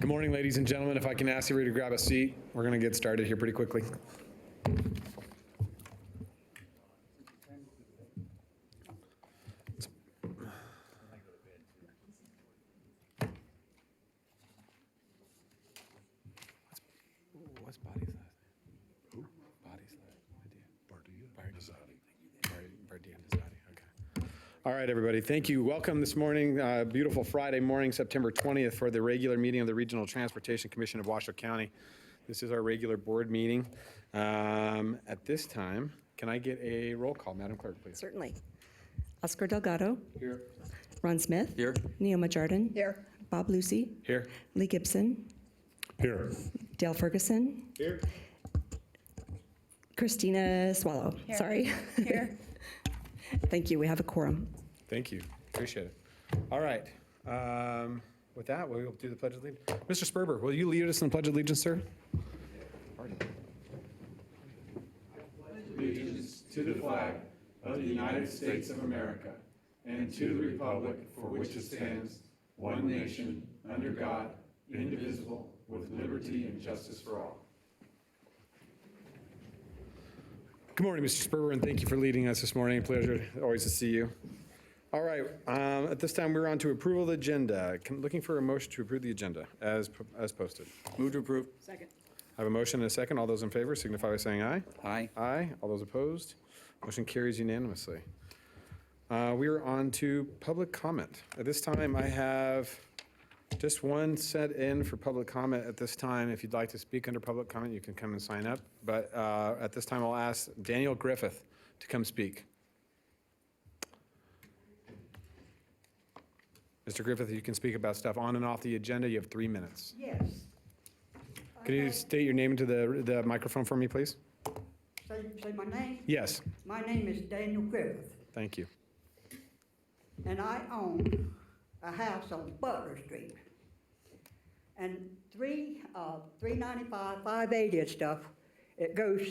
Good morning, ladies and gentlemen. If I can ask everybody to grab a seat, we're going to get started here pretty quickly. What's Body's last name? Who? Body's last name. Bardia Nazadi. Okay. All right, everybody. Thank you. Welcome this morning, beautiful Friday morning, September 20th, for the regular meeting of the Regional Transportation Commission of Washoe County. This is our regular board meeting. At this time, can I get a roll call, Madam Clerk, please? Certainly. Oscar Delgado. Here. Ron Smith. Here. Neoma Jordan. Here. Bob Lucy. Here. Lee Gibson. Here. Dale Ferguson. Here. Christina Swallow. Here. Sorry. Here. Thank you. We have a quorum. Thank you. Appreciate it. All right. With that, we'll do the Pledge of Allegiance. Mr. Sperber, will you lead us in the Pledge of Allegiance, sir? Allegiance to the flag of the United States of America and to the republic for which it stands, one nation, under God, indivisible, with liberty and justice for all. Good morning, Mr. Sperber, and thank you for leading us this morning. Pleasure always to see you. All right, at this time, we're on to approval of the agenda. Looking for a motion to approve the agenda as posted. Move to approve. Second. I have a motion and a second. All those in favor signify by saying aye. Aye. Aye. All those opposed? Motion carries unanimously. We are on to public comment. At this time, I have just one set in for public comment at this time. If you'd like to speak under public comment, you can come and sign up. But at this time, I'll ask Daniel Griffith to come speak. Mr. Griffith, you can speak about stuff on and off the agenda. You have 3 minutes. Yes. Can you state your name into the microphone for me, please? Say my name? Yes. My name is Daniel Griffith, Thank you. and I own a house on Butler Street. And 395, 580 and stuff, it goes,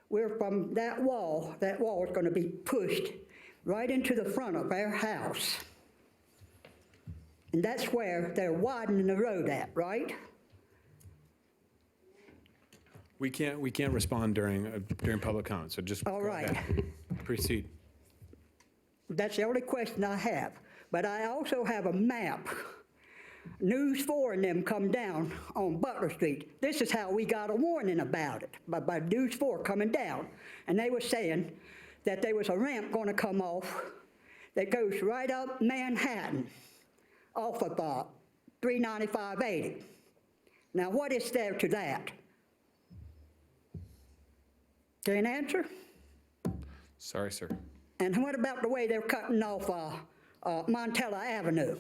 we're from that wall is gonna be pushed right into the front of our house. And that's where they're widening the road at, right? We can't respond during public comment, so just All go right. ahead. Proceed. That's the only question I have. But I also have a map. News 4 and them come down on Butler Street. This is how we got a warning about it, by News 4 coming down. And they were saying that there was a ramp going to come off that goes right up Manhattan off of 395/80. Now, what is there to that? Can't answer? Sorry, sir. And what about the way they're cutting off Montella Avenue?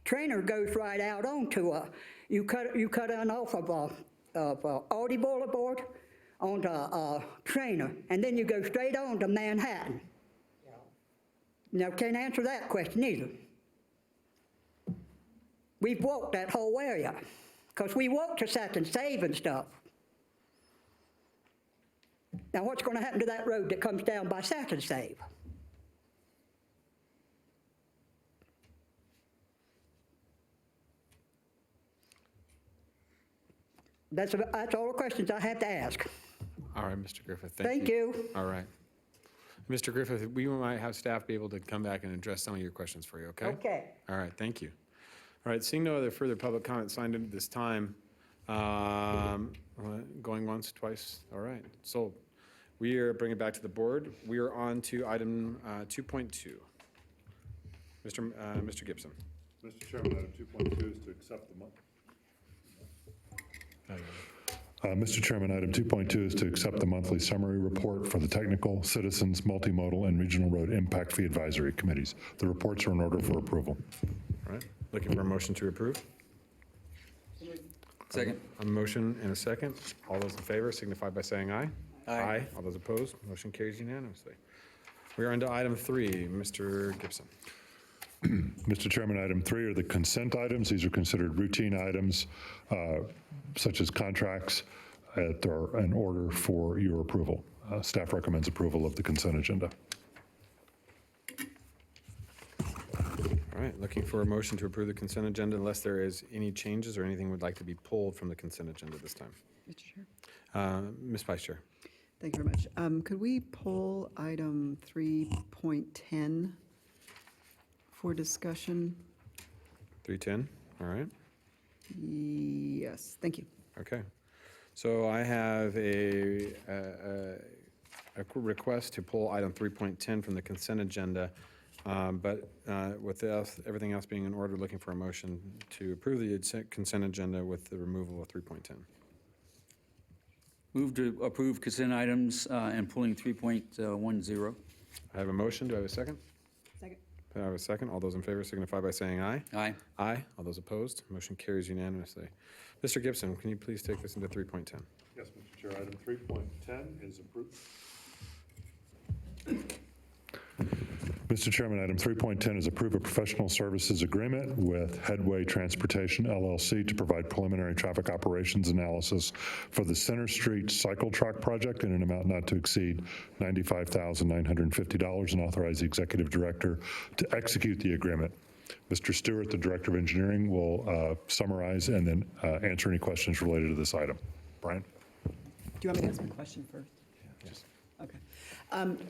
Trainer goes right out onto you cut on off of Audi Boulevard onto Trainer, and then you go straight on to Manhattan. Now, can't answer that question either. We've walked that whole area, because we walked to Sack and Save and stuff. Now, what's going to happen to that road that comes down by Sack and Save? That's all the questions I have to ask. All right, Mr. Griffith, Thank you. All right. Mr. Griffith, we might have staff be able to come back and address some of your questions for you, okay? Okay. All right, thank you. All right, seeing no other further public comment signed in at this time, going once, twice, all right. So we are bringing it back to the board. We are on to item 2.2. Mr. Gibson. Mr. Chairman, item 2.2 is to accept the Mr. Chairman, item 2.2 is to accept the monthly summary report for the Technical, Citizens, Multimodal, and Regional Road Impact Fee Advisory Committees. The reports are in order for approval. All right, looking for a motion to approve. Second. A motion and a second. All those in favor signify by saying aye. Aye. All those opposed, motion carries unanimously. We are on to item 3. Mr. Gibson. Mr. Chairman, item 3 are the consent items. These are considered routine items, such as contracts that are in order for your approval. Staff recommends approval of the consent agenda. All right, looking for a motion to approve the consent agenda unless there is any changes or anything would like to be pulled from the consent agenda this time. Mr. Chair, Ms. Vice Chair. thank you very much. Could we pull item 3.10 for discussion? 310, all right. Yes, thank you. Okay. So I have a request to pull item 3.10 from the consent agenda, but with everything else being in order, looking for a motion to approve the consent agenda with the removal of 3.10. Move to approve consent items and pulling 3.10. I have a motion. Do I have a second? Second. I have a second. All those in favor signify by saying aye. Aye. Aye. All those opposed? Motion carries unanimously. Mr. Gibson, can you please take this into 3.10? Yes, Mr. Chair, item 3.10 is approved. Mr. Chairman, item 3.10 is approve a professional services agreement with Headway Transportation LLC to provide preliminary traffic operations analysis for the Center Street Cycle Track project in an amount not to exceed $95,950 and authorize the executive director to execute the agreement. Mr. Stewart, the Director of Engineering, will summarize and then answer any questions related to this item. Brian? Do you want me to ask my question first? Yes. Okay.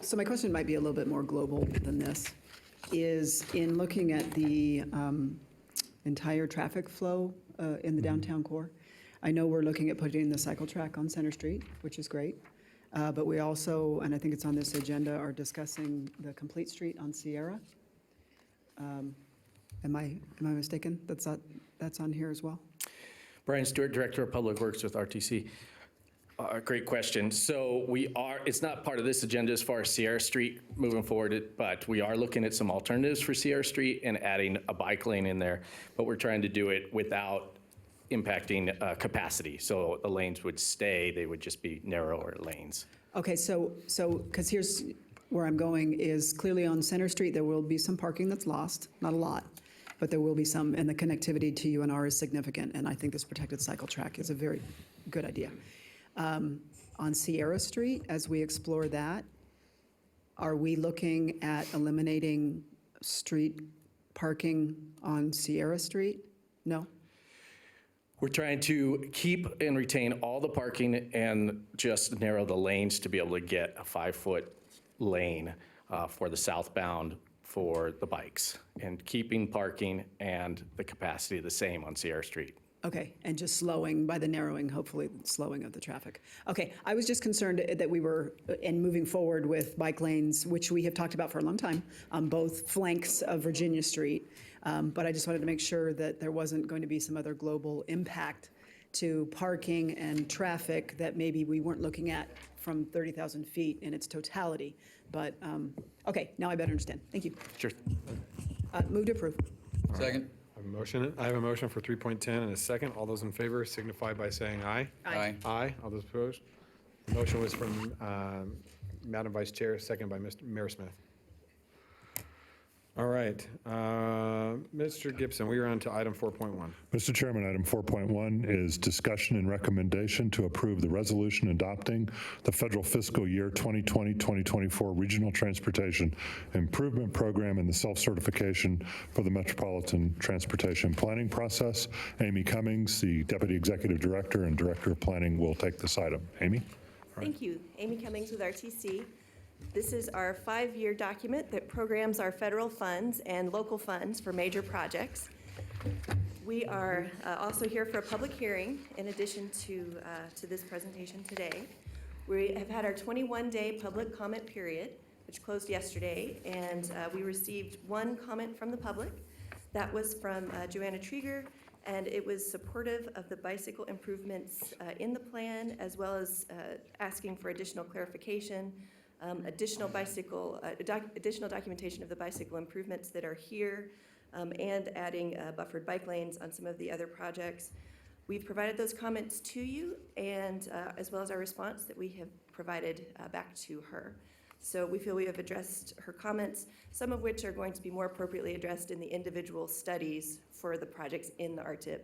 So my question might be a little bit more global than this, is in looking at the entire traffic flow in the downtown core, I know we're looking at putting the cycle track on Center Street, which is great, but we also, and I think it's on this agenda, are discussing the complete street on Sierra. Am I mistaken? That's on here as well? Brian Stewart, Director of Public Works with RTC. Great question. So it's not part of this agenda as far as Sierra Street moving forward, but we are looking at some alternatives for Sierra Street and adding a bike lane in there, but we're trying to do it without impacting capacity. So the lanes would stay, they would just be narrower lanes. Okay, so, because here's where I'm going, is clearly on Center Street, there will be some parking that's lost, not a lot, but there will be some, and the connectivity to UNR is significant, and I think this protected cycle track is a very good idea. On Sierra Street, as we explore that, are we looking at eliminating street parking on Sierra Street? No? We're trying to keep and retain all the parking and just narrow the lanes to be able to get a 5-foot lane for the southbound for the bikes, and keeping parking and the capacity the same on Sierra Street. Okay, and just slowing by the narrowing, hopefully slowing of the traffic. Okay, I was just concerned that we were, and moving forward with bike lanes, which we have talked about for a long time, on both flanks of Virginia Street. But I just wanted to make sure that there wasn't going to be some other global impact to parking and traffic that maybe we weren't looking at from 30,000 feet in its totality. But, okay, now I better understand. Thank you. Sure. Move to approve. Second. I have a motion for 3.10 and a second. All those in favor signify by saying aye. Aye. Aye. All those opposed? The motion was from Madam Vice Chair, second by Mayor Smith. All right. Mr. Gibson, we are on to item 4.1. Mr. Chairman, item 4.1 is discussion and recommendation to approve the resolution adopting the federal fiscal year 2020-2024 Regional Transportation Improvement Program and the self-certification for the Metropolitan Transportation Planning process. Amy Cummings, the Deputy Executive Director and Director of Planning, will take this item. Amy? Thank you. Amy Cummings with RTC. This is our 5-year document that programs our federal funds and local funds for major projects. We are also here for a public hearing in addition to this presentation today. We have had our 21-day public comment period, which closed yesterday, and we received one comment from the public. That was from Joanna Trieger, and it was supportive of the bicycle improvements in the plan, as well as asking for additional clarification, additional documentation of the bicycle improvements that are here, and adding buffered bike lanes on some of the other projects. We've provided those comments to you, and as well as our response that we have provided back to her. So we feel we have addressed her comments, some of which are going to be more appropriately addressed in the individual studies for the projects in the RTIP.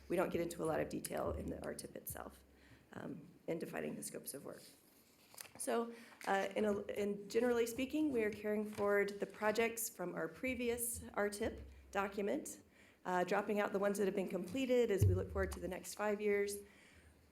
We don't get into a lot of detail in the RTIP itself in defining the scopes of work. So in generally speaking, we are carrying forward the projects from our previous RTIP document, dropping out the ones that have been completed as we look forward to the next 5 years.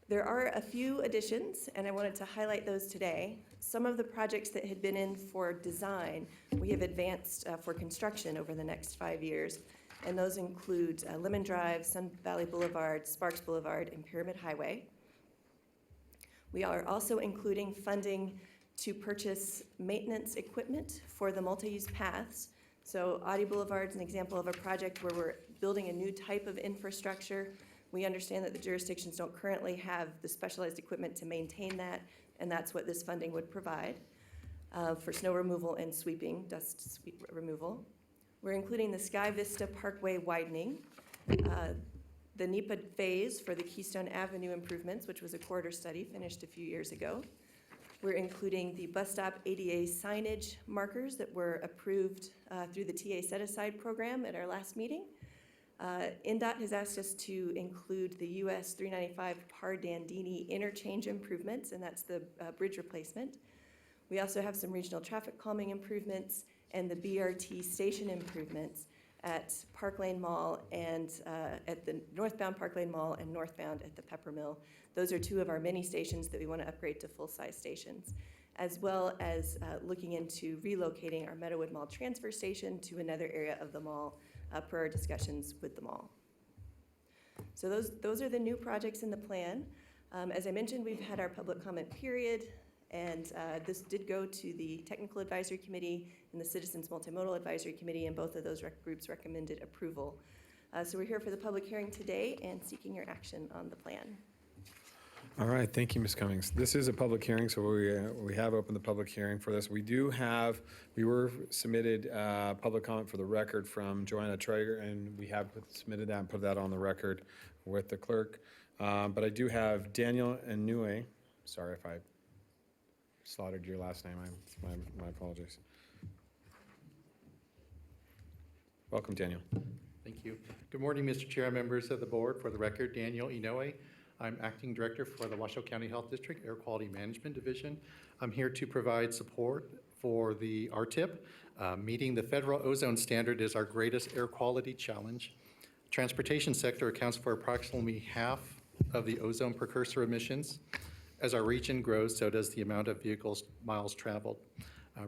There are a few additions, and I wanted to highlight those today. Some of the projects that had been in for design, we have advanced for construction over the next 5 years, and those include Lemon Drive, Sun Valley Boulevard, Sparks Boulevard, and Pyramid Highway. We are also including funding to purchase maintenance equipment for the multi-use paths. So Audi Boulevard is an example of a project where we're building a new type of infrastructure. We understand that the jurisdictions don't currently have the specialized equipment to maintain that, and that's what this funding would provide for snow removal and sweeping, dust removal. We're including the Sky Vista Parkway widening, the NEPA phase for the Keystone Avenue improvements, which was a corridor study finished a few years ago. We're including the bus stop ADA signage markers that were approved through the TA set-aside program at our last meeting. NDOT has asked us to include the US 395 Pardandini interchange improvements, and that's the bridge replacement. We also have some regional traffic calming improvements and the BRT station improvements at Park Lane Mall and at the northbound Park Lane Mall and northbound at the Peppermill. Those are two of our many stations that we want to upgrade to full-size stations, as well as looking into relocating our Meadowood Mall transfer station to another area of the mall per our discussions with the mall. So those are the new projects in the plan. As I mentioned, we've had our public comment period, and this did go to the Technical Advisory Committee and the Citizens Multimodal Advisory Committee, and both of those groups recommended approval. So we're here for the public hearing today and seeking your action on the plan. All right, thank you, Ms. Cummings. This is a public hearing, so we have opened the public hearing for this. We were submitted public comment for the record from Joanna Traeger, and we have submitted that and put that on the record with the clerk. But I do have Daniel Inouye. Sorry if I slaughtered your last name. My apologies. Welcome, Daniel. Thank you. Good morning, Mr. Chair, members of the board. For the record, Daniel Inouye. I'm Acting Director for the Washoe County Health District Air Quality Management Division. I'm here to provide support for the RTIP. Meeting the federal ozone standard is our greatest air quality challenge. Transportation sector accounts for approximately half of the ozone precursor emissions. As our region grows, so does the amount of vehicles miles traveled.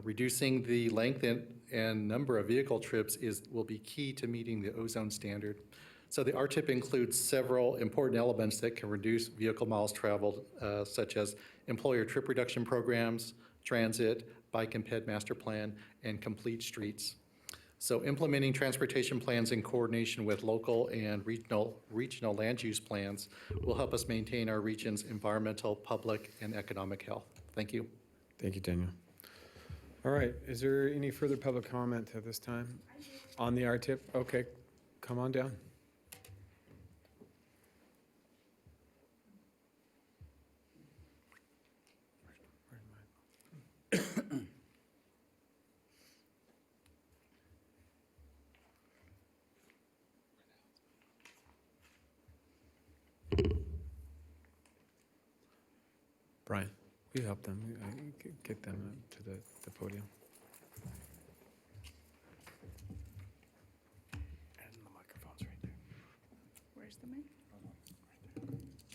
Reducing the length and number of vehicle trips will be key to meeting the ozone standard. So the RTIP includes several important elements that can reduce vehicle miles traveled, such as employer trip reduction programs, transit, bike and ped master plan, and complete streets. So implementing transportation plans in coordination with local and regional land use plans will help us maintain our region's environmental, public, and economic health. Thank you. Thank you, Daniel. All right, is there any further public comment at this time on the RTIP? Okay, come on down. Brian, will you help them? Get them to the podium. And the microphone's right there. Where's the mic?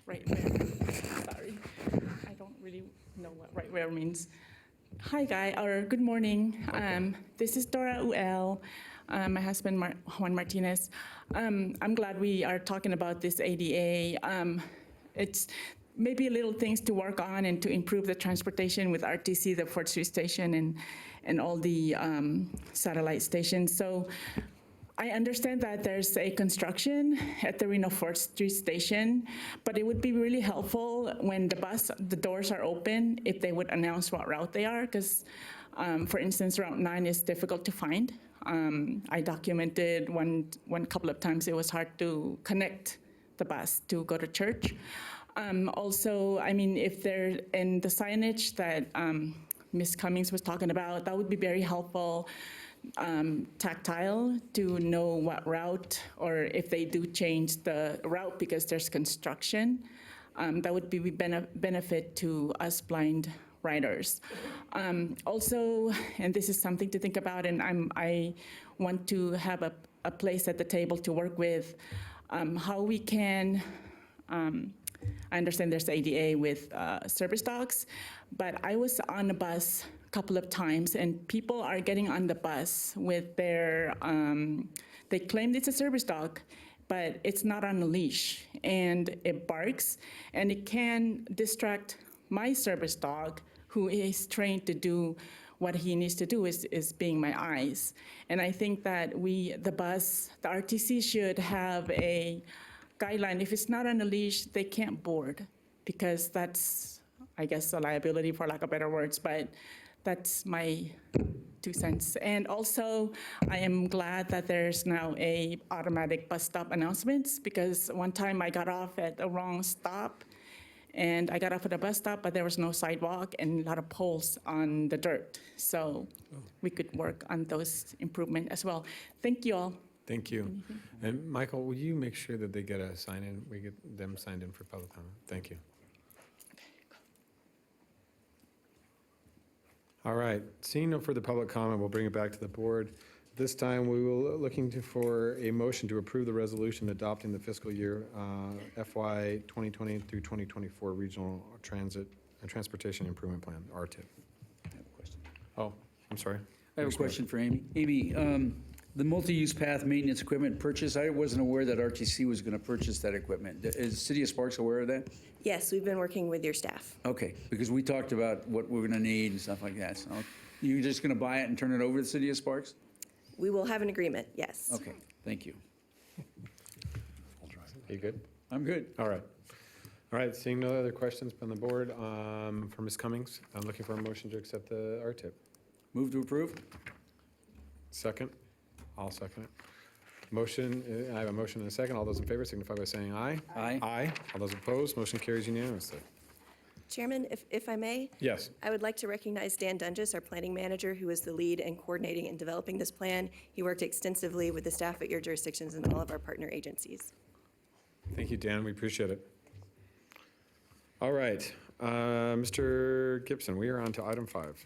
Right where? Sorry, I don't really know what right where means. Hi, good morning. This is Dora Uel, my husband Juan Martinez. I'm glad we are talking about this ADA. It's maybe little things to work on and to improve the transportation with RTC, the 4th Street Station, and all the satellite stations. So I understand that there's a construction at the Reno 4th Street Station, but it would be really helpful when the doors are open, if they would announce what route they are, because for instance, Route 9 is difficult to find. I documented one couple of times it was hard to connect the bus to go to church. Also, I mean, if they're in the signage that Ms. Cummings was talking about, that would be very helpful, tactile, to know what route, or if they do change the route because there's construction, that would be benefit to us blind riders. Also, and this is something to think about, and I want to have a place at the table to work with how we can, I understand there's ADA with service dogs, but I was on a bus a couple of times, and people are getting on the bus with their, they claimed it's a service dog, but it's not on a leash, and it barks, and it can distract my service dog, who is trained to do what he needs to do, is being my eyes. And I think that the RTC should have a guideline. If it's not on a leash, they can't board, because that's, I guess, a liability, for lack of better words, but that's my 2 cents. And also, I am glad that there's now a automatic bus stop announcements, because one time I got off at the wrong stop, and I got off at a bus stop, but there was no sidewalk and a lot of poles on the dirt. So we could work on those improvements as well. Thank you all. Thank you. And Michael, will you make sure that they get a sign-in, we get them signed in for public comment? Thank you. All right, seeing no further public comment, we'll bring it back to the board. This time, we will looking for a motion to approve the resolution adopting the fiscal year FY 2020 through 2024 Regional Transportation Improvement Plan, RTIP. I have a question. Oh, I'm sorry. I have a question for Amy. Amy, the multi-use path maintenance equipment purchase, I wasn't aware that RTC was going to purchase that equipment. Is City of Sparks aware of that? Yes, we've been working with your staff. Okay, because we talked about what we're going to need and stuff like that. So you're just going to buy it and turn it over to the City of Sparks? We will have an agreement, yes. Okay, thank you. Are you good? I'm good. All right. All right, seeing no other questions from the board, for Ms. Cummings, I'm looking for a motion to accept the RTIP. Move to approve? Second? I'll second it. Motion, I have a motion and a second. All those in favor signify by saying aye. Aye. Aye. All those opposed, motion carries unanimously. Chairman, if I may, Yes. I would like to recognize Dan Dunges, our planning manager, who was the lead in coordinating and developing this plan. He worked extensively with the staff at your jurisdictions and all of our partner agencies. Thank you, Dan. We appreciate it. All right. Mr. Gibson, we are on to item 5.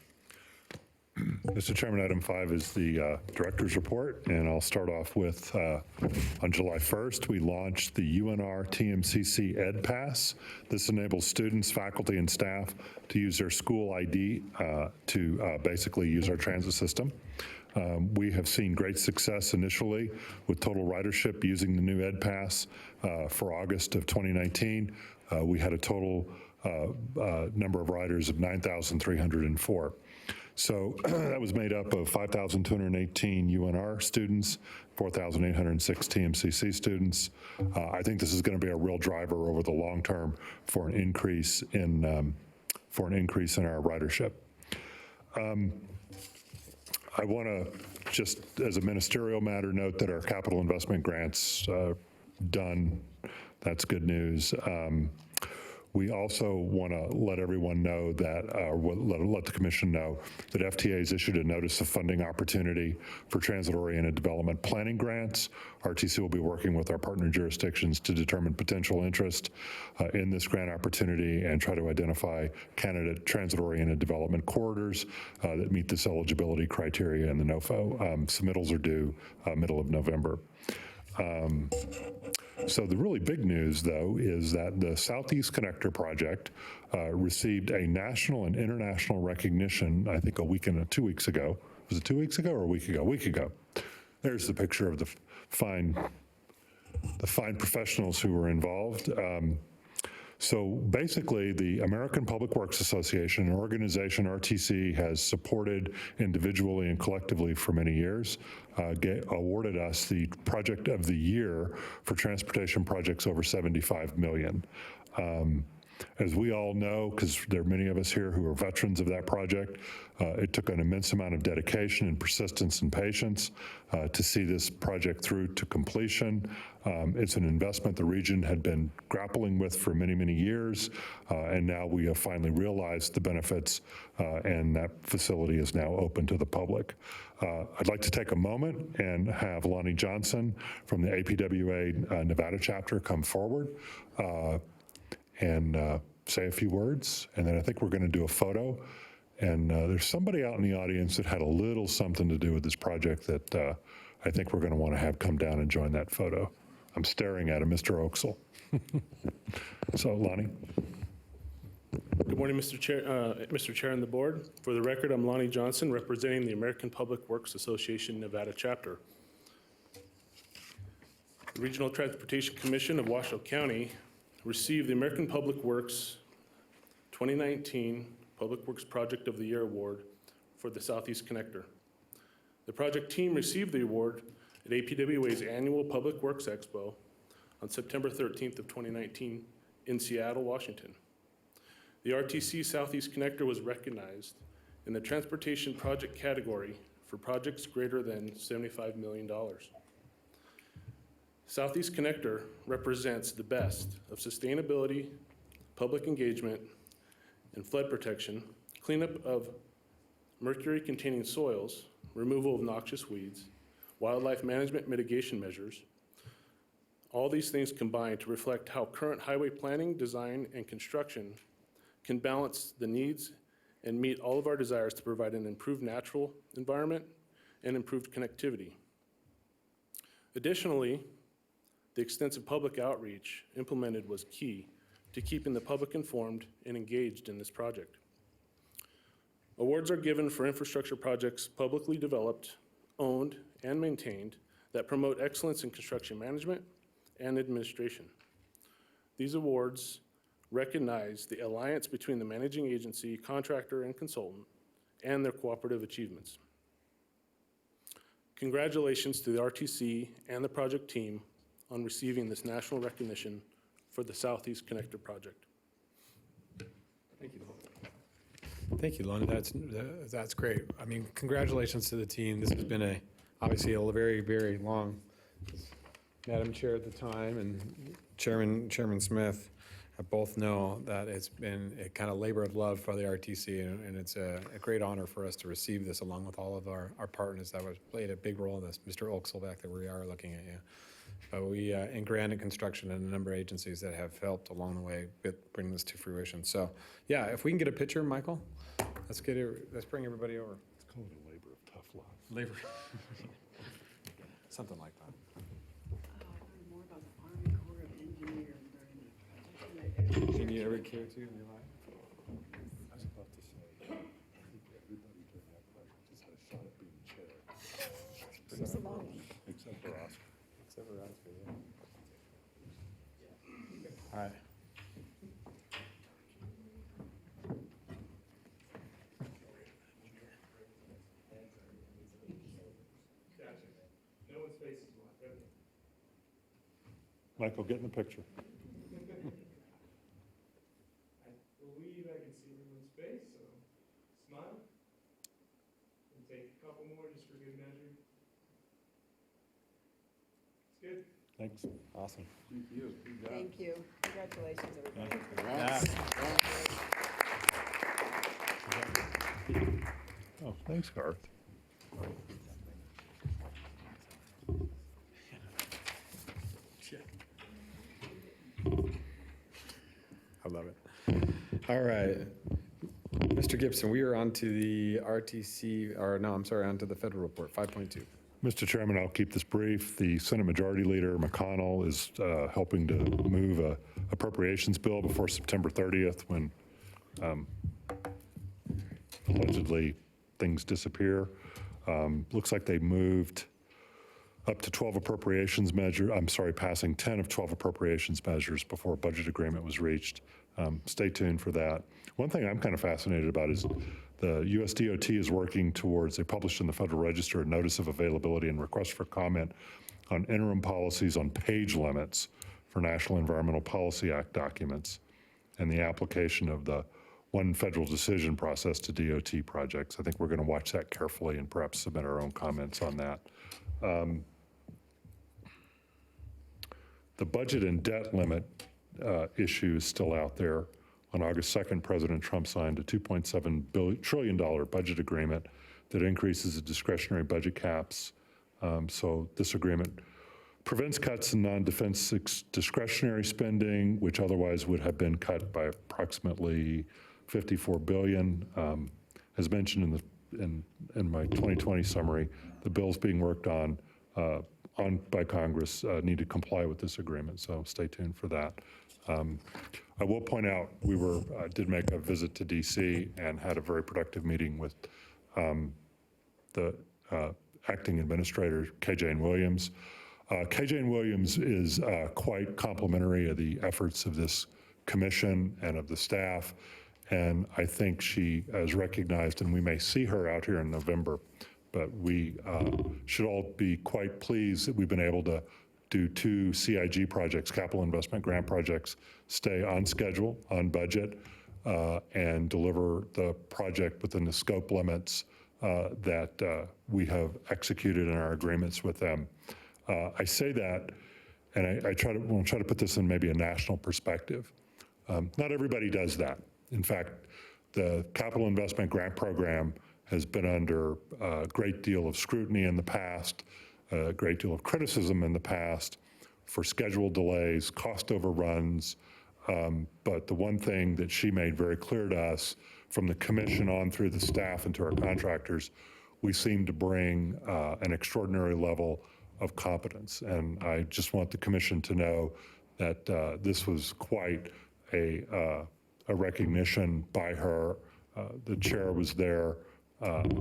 Mr. Chairman, item 5 is the director's report, and I'll start off with, on July 1st, we launched the UNR TMCC Ed Pass. This enables students, faculty, and staff to use their school ID to basically use our transit system. We have seen great success initially with total ridership using the new Ed Pass for August of 2019. We had a total number of riders of 9,304. So that was made up of 5,218 UNR students, 4,806 TMCC students. I think this is going to be a real driver over the long term for an increase in our ridership. I want to just, as a ministerial matter, note that our capital investment grants done. That's good news. We also want to let everyone know that, let the commission know that FTA has issued a notice of funding opportunity for transit-oriented development planning grants. RTC will be working with our partner jurisdictions to determine potential interest in this grant opportunity and try to identify candidate transit-oriented development corridors that meet this eligibility criteria in the NOFO. Submittals are due middle of November. So the really big news, though, is that the Southeast Connector project received a national and international recognition, I think 2 weeks ago. Was it 2 weeks ago or a week ago? A week ago. There's the picture of the fine professionals who were involved. So basically, the American Public Works Association, an organization RTC has supported individually and collectively for many years, awarded us the Project of the Year for transportation projects over $75 million. As we all know, because there are many of us here who are veterans of that project, it took an immense amount of dedication and persistence and patience to see this project through to completion. It's an investment the region had been grappling with for many, many years, and now we have finally realized the benefits, and that facility is now open to the public. I'd like to take a moment and have Lonnie Johnson from the APWA Nevada chapter come forward and say a few words, and then I think we're going to do a photo. And there's somebody out in the audience that had a little something to do with this project that I think we're going to want to have come down and join that photo. I'm staring at him, Mr. Oaksel. So, Lonnie. Good morning, Mr. Chair and the board. For the record, I'm Lonnie Johnson, representing the American Public Works Association Nevada chapter. The Regional Transportation Commission of Washoe County received the American Public Works 2019 Public Works Project of the Year Award for the Southeast Connector. The project team received the award at APWA's annual Public Works Expo on September 13th of 2019 in Seattle, Washington. The RTC Southeast Connector was recognized in the transportation project category for projects greater than $75 million. Southeast Connector represents the best of sustainability, public engagement, and flood protection, cleanup of mercury-containing soils, removal of noxious weeds, wildlife management mitigation measures. All these things combine to reflect how current highway planning, design, and construction can balance the needs and meet all of our desires to provide an improved natural environment and improved connectivity. Additionally, the extensive public outreach implemented was key to keeping the public informed and engaged in this project. Awards are given for infrastructure projects publicly developed, owned, and maintained that promote excellence in construction management and administration. These awards recognize the alliance between the managing agency, contractor, and consultant, and their cooperative achievements. Congratulations to the RTC and the project team on receiving this national recognition for the Southeast Connector project. Thank you. Thank you, Lonnie. That's great. I mean, congratulations to the team. This has been obviously a very, very long, Madam Chair at the time and Chairman Smith both know that it's been a kind of labor of love for the RTC, and it's a great honor for us to receive this along with all of our partners that played a big role in this. Mr. Oaksel back there, we are looking at you. But we, in Granite Construction and a number of agencies that have helped along the way bring this to fruition. So, yeah, if we can get a picture, Michael, let's bring everybody over. It's called a labor of tough love. Labor. Something like that. More about the Army Corps of Engineers. Can you ever care to in your life? I was about to say, I think everybody during that project just had a shot at being chair. Except for Oscar. Except for Oscar, yeah. All right. No one's face is blocked, right? Michael, get in the picture. I believe I can see everyone's face, so smile. And take a couple more just for good measure. It's good. Thanks. Awesome. Thank you. Congratulations, everybody. Oh, thanks, Garth. I love it. All right. Mr. Gibson, we are on to the RTC, or no, I'm sorry, on to the federal report, 5.2. Mr. Chairman, I'll keep this brief. The Senate Majority Leader McConnell is helping to move a appropriations bill before September 30th when allegedly things disappear. Looks like they moved up to 12 appropriations measure. I'm sorry, passing 10 of 12 appropriations measures before a budget agreement was reached. Stay tuned for that. One thing I'm kind of fascinated about is the US DOT is working towards, they published in the Federal Register a notice of availability and request for comment on interim policies on page limits for National Environmental Policy Act documents and the application of the one federal decision process to DOT projects. I think we're going to watch that carefully and perhaps submit our own comments on that. The budget and debt limit issue is still out there. On August 2nd, President Trump signed a $2.7 trillion budget agreement that increases the discretionary budget caps. So this agreement prevents cuts in non-defense discretionary spending, which otherwise would have been cut by approximately $54 billion. As mentioned in my 2020 summary, the bills being worked on by Congress need to comply with this agreement, so stay tuned for that. I will point out, we did make a visit to DC and had a very productive meeting with the acting administrator, KJ Williams. KJ Williams is quite complimentary of the efforts of this commission and of the staff, and I think she is recognized, and we may see her out here in November, but we should all be quite pleased that we've been able to do 2 CIG projects, capital investment grant projects, stay on schedule, on budget, and deliver the project within the scope limits that we have executed in our agreements with them. I say that, and I want to try to put this in maybe a national perspective. Not everybody does that. In fact, the capital investment grant program has been under a great deal of scrutiny in the past, a great deal of criticism in the past for schedule delays, cost overruns. But the one thing that she made very clear to us, from the commission on through the staff and to our contractors, we seem to bring an extraordinary level of competence. And I just want the commission to know that this was quite a recognition by her. The chair was there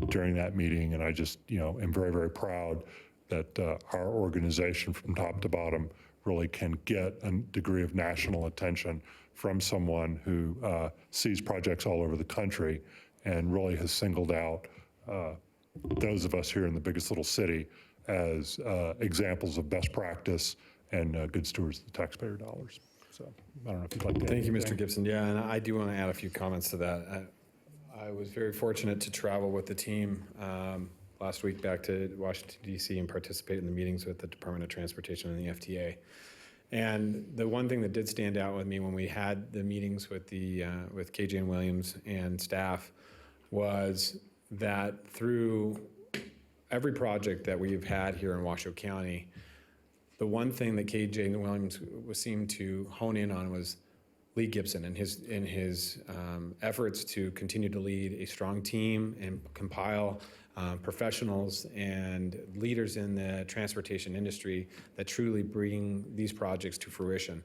during that meeting, and I just, am very, very proud that our organization from top to bottom really can get a degree of national attention from someone who sees projects all over the country and really has singled out those of us here in the biggest little city as examples of best practice and good stewards of the taxpayer dollars. So I don't know if you'd like to add Thank you, Mr. anything. Gibson. Yeah, and I do want to add a few comments to that. I was very fortunate to travel with the team last week back to Washington, D.C. and participate in the meetings with the Department of Transportation and the FTA. And the one thing that did stand out with me when we had the meetings with with KJ Williams and staff was that through every project that we've had here in Washoe County, the one thing that KJ Williams seemed to hone in on was Lee Gibson and his efforts to continue to lead a strong team and compile professionals and leaders in the transportation industry that truly bring these projects to fruition.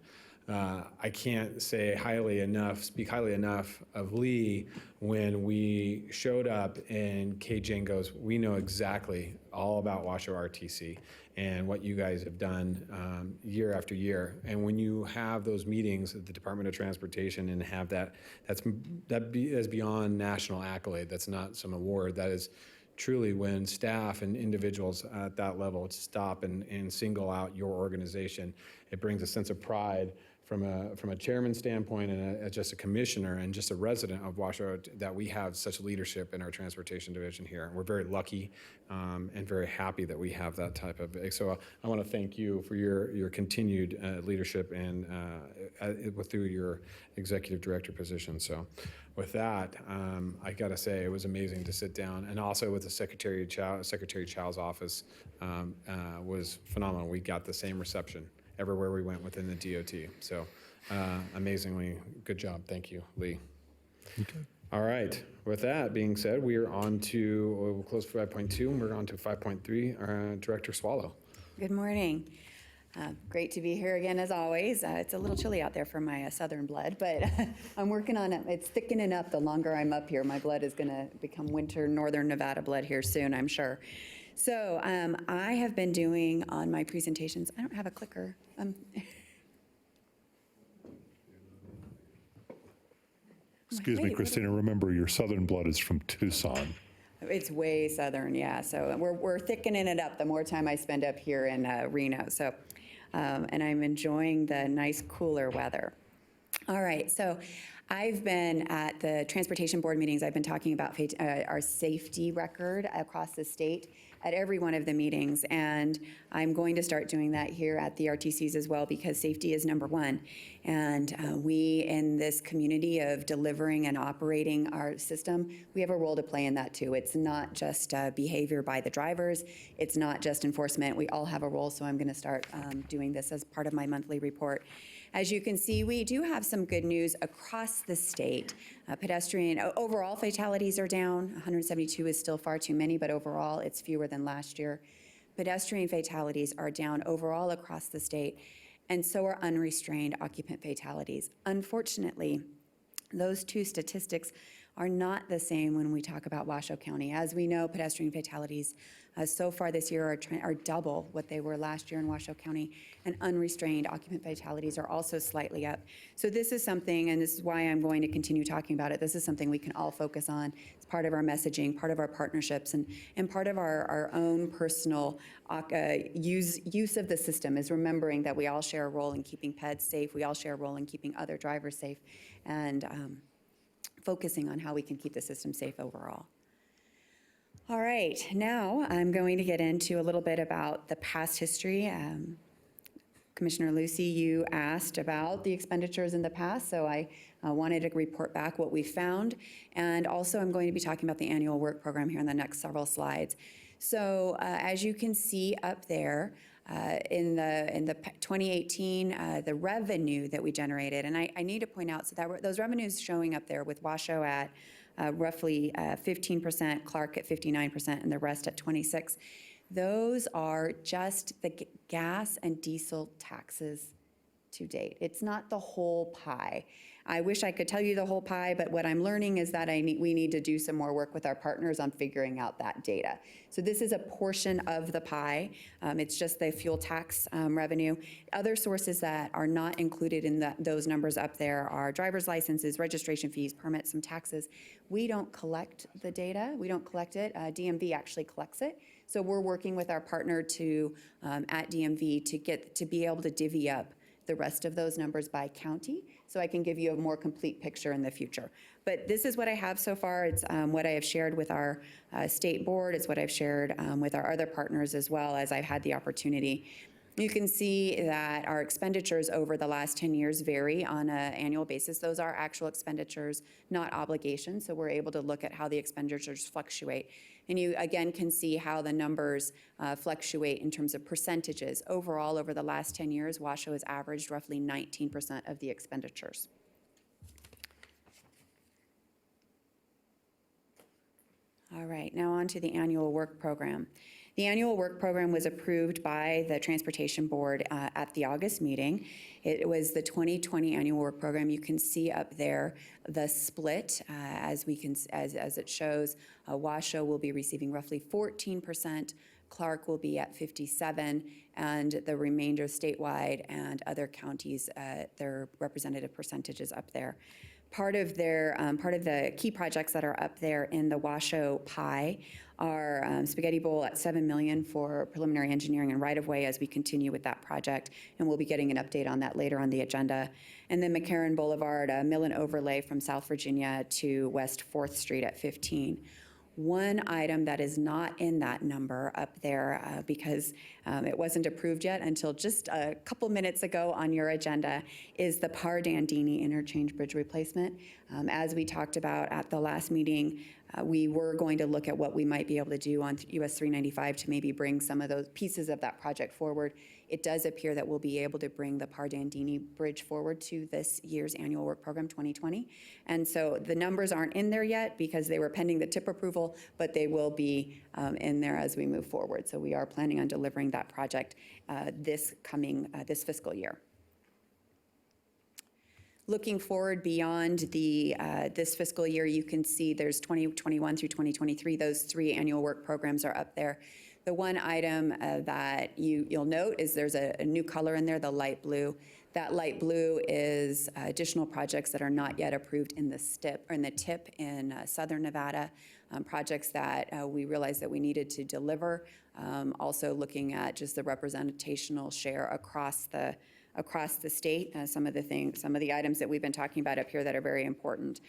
I can't speak highly enough of Lee when we showed up and KJ goes, we know exactly all about Washoe RTC and what you guys have done year after year. And when you have those meetings at the Department of Transportation and have that's beyond national accolade. That's not some award. That is truly when staff and individuals at that level stop and single out your organization. It brings a sense of pride from a chairman standpoint and just a commissioner and just a resident of Washoe that we have such leadership in our transportation division here. And we're very lucky and very happy that we have that type of, so I want to thank you for your continued leadership and through your executive director position. So with that, I got to say it was amazing to sit down, and also with the Secretary Chow's office was phenomenal. We got the same reception everywhere we went within the DOT. So amazingly good job. Thank you, Lee. Okay. All right. With that being said, we are on to, we'll close 5.2 and we're on to 5.3. Director Swallow. Good morning. Great to be here again as always. It's a little chilly out there for my southern blood, but I'm working on it. It's thickening up the longer I'm up here. My blood is going to become winter northern Nevada blood here soon, I'm sure. So I have been doing on my presentations, I don't have a clicker. Excuse me, Christina, remember your southern blood is from Tucson. It's way southern, yeah. So we're thickening it up the more time I spend up here in Reno. So, and I'm enjoying the nice cooler weather. All right, so I've been at the transportation board meetings. I've been talking about our safety record across the state at every one of the meetings, and I'm going to start doing that here at the RTCs as well, because safety is number one. And we, in this community of delivering and operating our system, we have a role to play in that too. It's not just behavior by the drivers, it's not just enforcement, we all have a role, so I'm going to start doing this as part of my monthly report. As you can see, we do have some good news across the state. Pedestrian, overall fatalities are down. 172 is still far too many, but overall it's fewer than last year. Pedestrian fatalities are down overall across the state, and so are unrestrained occupant fatalities. Unfortunately, those two statistics are not the same when we talk about Washoe County. As we know, pedestrian fatalities so far this year are double what they were last year in Washoe County, and unrestrained occupant fatalities are also slightly up. So this is something, and this is why I'm going to continue talking about it, this is something we can all focus on. It's part of our messaging, part of our partnerships, and part of our own personal use of the system is remembering that we all share a role in keeping pets safe, we all share a role in keeping other drivers safe, and focusing on how we can keep the system safe overall. All right, now I'm going to get into a little bit about the past history. Commissioner Lucy, you asked about the expenditures in the past, so I wanted to report back what we found. And also I'm going to be talking about the annual work program here in the next several slides. So as you can see up there, in the 2018, the revenue that we generated, and I need to point out, so that those revenues showing up there with Washoe at roughly 15%, Clark at 59%, and the rest at 26%. Those are just the gas and diesel taxes to date. It's not the whole pie. I wish I could tell you the whole pie, but what I'm learning is that we need to do some more work with our partners on figuring out that data. So this is a portion of the pie. It's just the fuel tax revenue. Other sources that are not included in those numbers up there are driver's licenses, registration fees, permits, some taxes. We don't collect the data. We don't collect it. DMV actually collects it. So we're working with our partner at DMV to be able to divvy up the rest of those numbers by county, so I can give you a more complete picture in the future. But this is what I have so far. It's what I have shared with our state board. It's what I've shared with our other partners as well as I've had the opportunity. You can see that our expenditures over the last 10 years vary on an annual basis. Those are actual expenditures, not obligations, so we're able to look at how the expenditures fluctuate. And you, again, can see how the numbers fluctuate in terms of percentages. Overall, over the last 10 years, Washoe has averaged roughly 19% of the expenditures. All right, now on to the annual work program. The annual work program was approved by the Transportation Board at the August meeting. It was the 2020 annual work program. You can see up there the split as it shows. Washoe will be receiving roughly 14%, Clark will be at 57%, and the remainder statewide and other counties, their representative percentages up there. Part of the key projects that are up there in the Washoe pie are Spaghetti Bowl at $7 million for preliminary engineering and right-of-way as we continue with that project, and we'll be getting an update on that later on the agenda. And then McCarran Boulevard, a mill and overlay from South Virginia to West 4th Street at 15. One item that is not in that number up there because it wasn't approved yet until just a couple minutes ago on your agenda is the Pardandini Interchange Bridge replacement. As we talked about at the last meeting, we were going to look at what we might be able to do on US 395 to maybe bring some of those pieces of that project forward. It does appear that we'll be able to bring the Pardandini Bridge forward to this year's annual work program 2020. And so the numbers aren't in there yet because they were pending the TIP approval, but they will be in there as we move forward. So we are planning on delivering that project this fiscal year. Looking forward beyond this fiscal year, you can see there's 2021 through 2023. Those 3 annual work programs are up there. The one item that you'll note is there's a new color in there, the light blue. That light blue is additional projects that are not yet approved in the TIP in Southern Nevada, projects that we realized that we needed to deliver. Also looking at just the representational share across across the state. Some of the items that we've been talking about up here that are very important.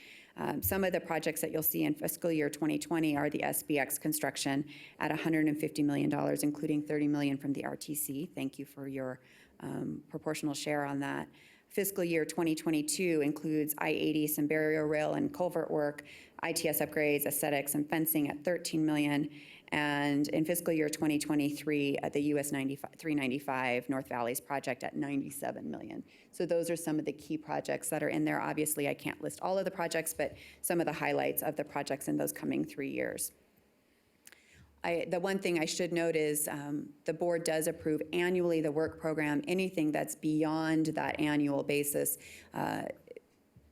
Some of the projects that you'll see in fiscal year 2020 are the SBX construction at $150 million, including $30 million from the RTC. Thank you for your proportional share on that. Fiscal year 2022 includes I-80, some barrier rail and culvert work, ITS upgrades, aesthetics, and fencing at $13 million. And in fiscal year 2023, at the US 395 North Valleys project at $97 million. So those are some of the key projects that are in there. Obviously, I can't list all of the projects, but some of the highlights of the projects in those coming 3 years. The one thing I should note is the board does approve annually the work program. Anything that's beyond that annual basis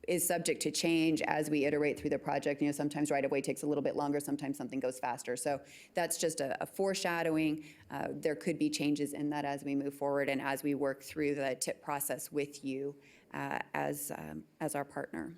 is subject to change as we iterate through the project. You know, sometimes right-of-way takes a little bit longer, sometimes something goes faster. So that's just a foreshadowing. There could be changes in that as we move forward and as we work through the TIP process with you as our partner.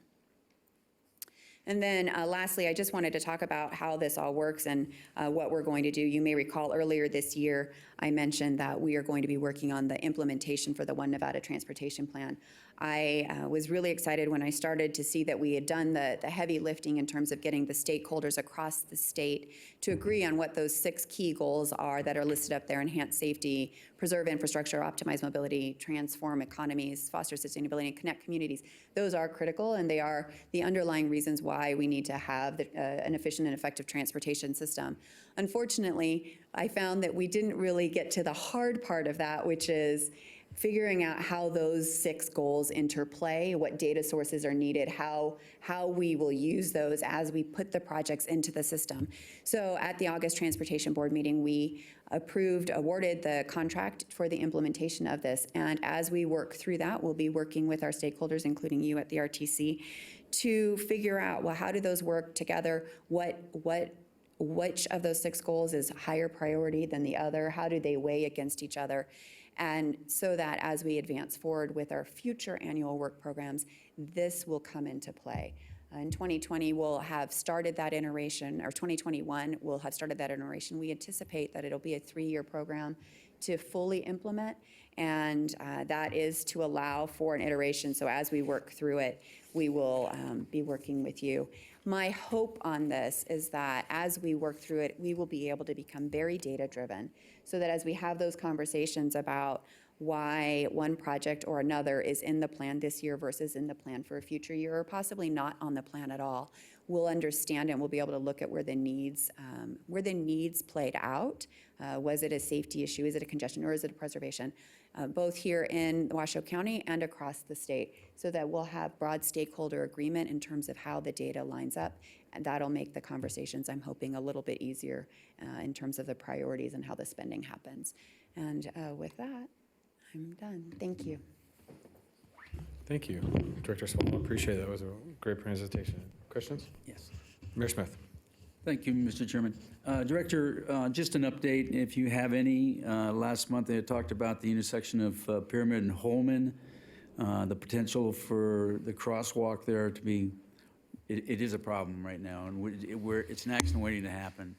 And then lastly, I just wanted to talk about how this all works and what we're going to do. You may recall earlier this year, I mentioned that we are going to be working on the implementation for the One Nevada Transportation Plan. I was really excited when I started to see that we had done the heavy lifting in terms of getting the stakeholders across the state to agree on what those 6 key goals are that are listed up there: enhance safety, preserve infrastructure, optimize mobility, transform economies, foster sustainability, and connect communities. Those are critical, and they are the underlying reasons why we need to have an efficient and effective transportation system. Unfortunately, I found that we didn't really get to the hard part of that, which is figuring out how those 6 goals interplay, what data sources are needed, how we will use those as we put the projects into the system. So at the August Transportation Board meeting, we awarded the contract for the implementation of this. And as we work through that, we'll be working with our stakeholders, including you at the RTC, to figure out, well, how do those work together? Which of those 6 goals is higher priority than the other? How do they weigh against each other? And so that as we advance forward with our future annual work programs, this will come into play. In 2020, we'll have started that iteration, or 2021, we'll have started that iteration. We anticipate that it'll be a 3-year program to fully implement, and that is to allow for an iteration. So as we work through it, we will be working with you. My hope on this is that as we work through it, we will be able to become very data-driven, so that as we have those conversations about why one project or another is in the plan this year versus in the plan for a future year, or possibly not on the plan at all, we'll understand and we'll be able to look at where the needs played out. Was it a safety issue? Is it a congestion? Or is it a preservation? Both here in Washoe County and across the state, so that we'll have broad stakeholder agreement in terms of how the data lines up. And that'll make the conversations, I'm hoping, a little bit easier in terms of the priorities and how the spending happens. And with that, I'm done. Thank you. Thank you, Director Swallow. Appreciate that. It was a great presentation. Questions? Yes. Mayor Smith. Thank you, Mr. Chairman. Director, just an update, if you have any. Last month, they had talked about the intersection of Pyramid and Holman, the potential for the crosswalk there to be, it is a problem right now, and it's an action waiting to happen.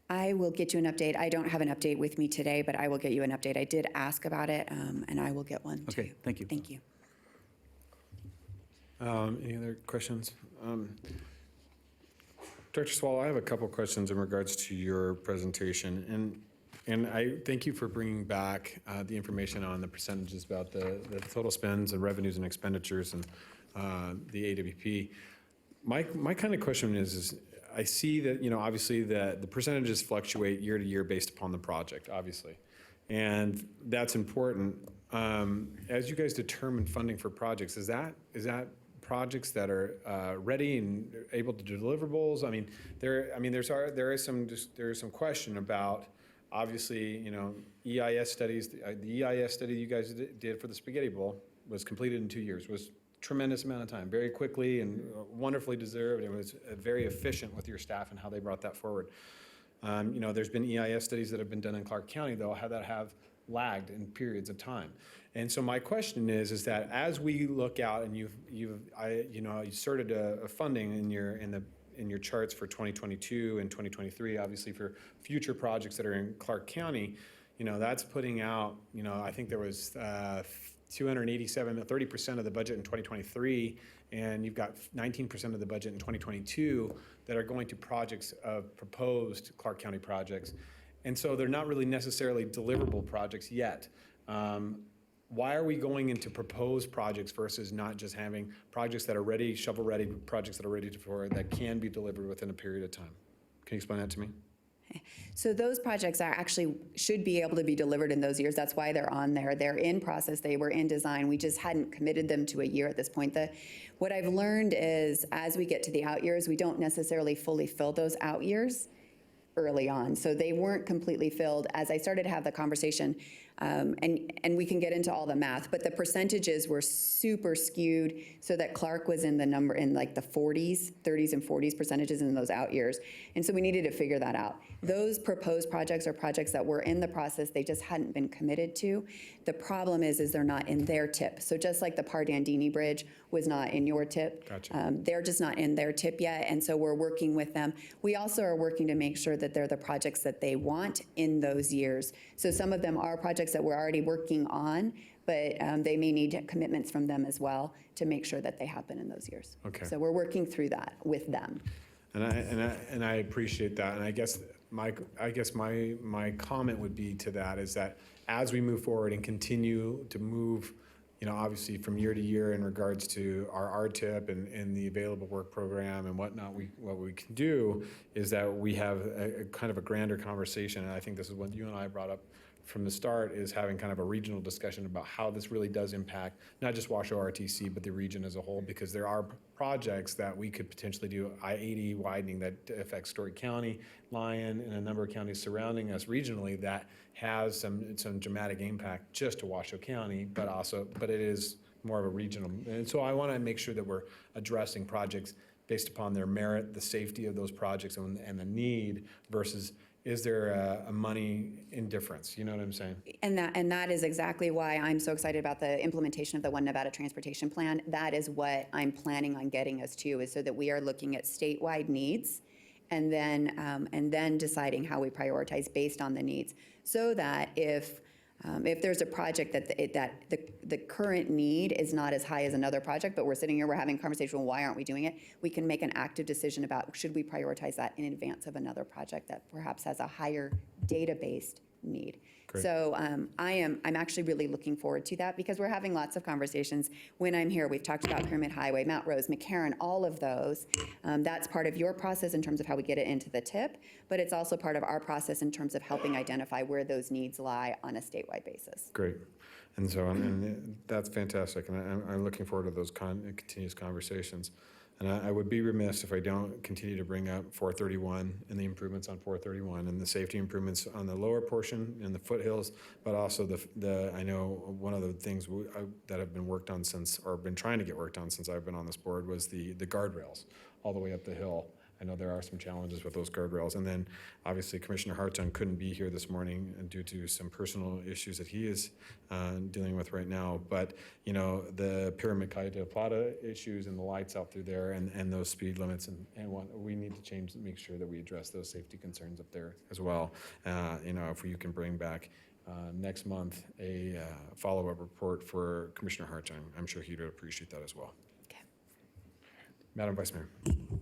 I will get you an update. I don't have an update with me today, but I will get you an update. I did ask about it, and I will get one to you. Okay, thank you. Thank you. Any other questions? Director Swallow, I have a couple questions in regards to your presentation. And I thank you for bringing back the information on the percentages about the total spends and revenues and expenditures and the AWP. My kind of question is I see that, you know, obviously the percentages fluctuate year to year based upon the project, obviously. And that's important. As you guys determine funding for projects, is that projects that are ready and able to do deliverables? I mean, there is some question about, obviously, you know, EIS studies. The EIS study you guys did for the Spaghetti Bowl was completed in 2 years. Was tremendous amount of time, very quickly and wonderfully deserved. It was very efficient with your staff and how they brought that forward. You know, there's been EIS studies that have been done in Clark County, though, that have lagged in periods of time. And so my question is that as we look out, and you inserted a funding in your charts for 2022 and 2023, obviously for future projects that are in Clark County, that's putting out, I think there was 287, 30% of the budget in 2023, and you've got 19% of the budget in 2022 that are going to projects of proposed Clark County projects. And so they're not really necessarily deliverable projects yet. Why are we going into proposed projects versus not just having projects that are ready, shovel-ready, projects that are ready that can be delivered within a period of time? Can you explain that to me? So those projects should be able to be delivered in those years. That's why they're on there. They're in process. They were in design. We just hadn't committed them to a year at this point. What I've learned is as we get to the out years, we don't necessarily fully fill those out years early on. So they weren't completely filled. As I started to have the conversation, and we can get into all the math, but the percentages were super skewed so that Clark was in like the 30s and 40s percentages in those out years. And so we needed to figure that out. Those proposed projects are projects that were in the process, they just hadn't been committed to. The problem is they're not in their tip. So just like the Pardandini Bridge was not in your tip, Gotcha. they're just not in their tip yet, and so we're working with them. We also are working to make sure that they're the projects that they want in those years. So some of them are projects that we're already working on, but they may need commitments from them as well to make sure that they happen in those years. Okay. So we're working through that with them. And I appreciate that. And I guess my comment would be to that is that as we move forward and continue to move, obviously from year to year in regards to our RTIP and the available work program and whatnot, what we can do is that we have a kind of a grander conversation. And I think this is what you and I brought up from the start, is having kind of a regional discussion about how this really does impact not just Washoe RTC, but the region as a whole, because there are projects that we could potentially do, I-80 widening that affects Story County, Lyon, and a number of counties surrounding us regionally that has some dramatic impact just to Washoe County, but it is more of a regional. And so I want to make sure that we're addressing projects based upon their merit, the safety of those projects, and the need versus is there a money indifference? You know what I'm saying? And that is exactly why I'm so excited about the implementation of the One Nevada Transportation Plan. That is what I'm planning on getting us to, is so that we are looking at statewide needs and then deciding how we prioritize based on the needs. So that if there's a project that the current need is not as high as another project, but we're sitting here, we're having a conversation, well, why aren't we doing it? We can make an active decision about should we prioritize that in advance of another project that perhaps has a higher data-based need. Great. So I'm actually really looking forward to that because we're having lots of conversations when I'm here. We've talked about Pyramid Highway, Mount Rose, McCarran, all of those. That's part of your process in terms of how we get it into the tip, but it's also part of our process in terms of helping identify where those needs lie on a statewide basis. Great. And so and that's fantastic. And I'm looking forward to those continuous conversations. And I would be remiss if I don't continue to bring up 431 and the improvements on 431 and the safety improvements on the lower portion in the foothills, but also I know one of the things that have been worked on been trying to get worked on since I've been on this board was the guardrails all the way up the hill. I know there are some challenges with those guardrails. And then obviously Commissioner Hartung couldn't be here this morning due to some personal issues that he is dealing with right now. But, the Pyramid Calle Plata issues and the lights out through there and those speed limits and what we need to make sure that we address those safety concerns up there as well. If you can bring back next month a follow-up report for Commissioner Hartung, I'm sure he would appreciate that as well. Madam Vice Mayor.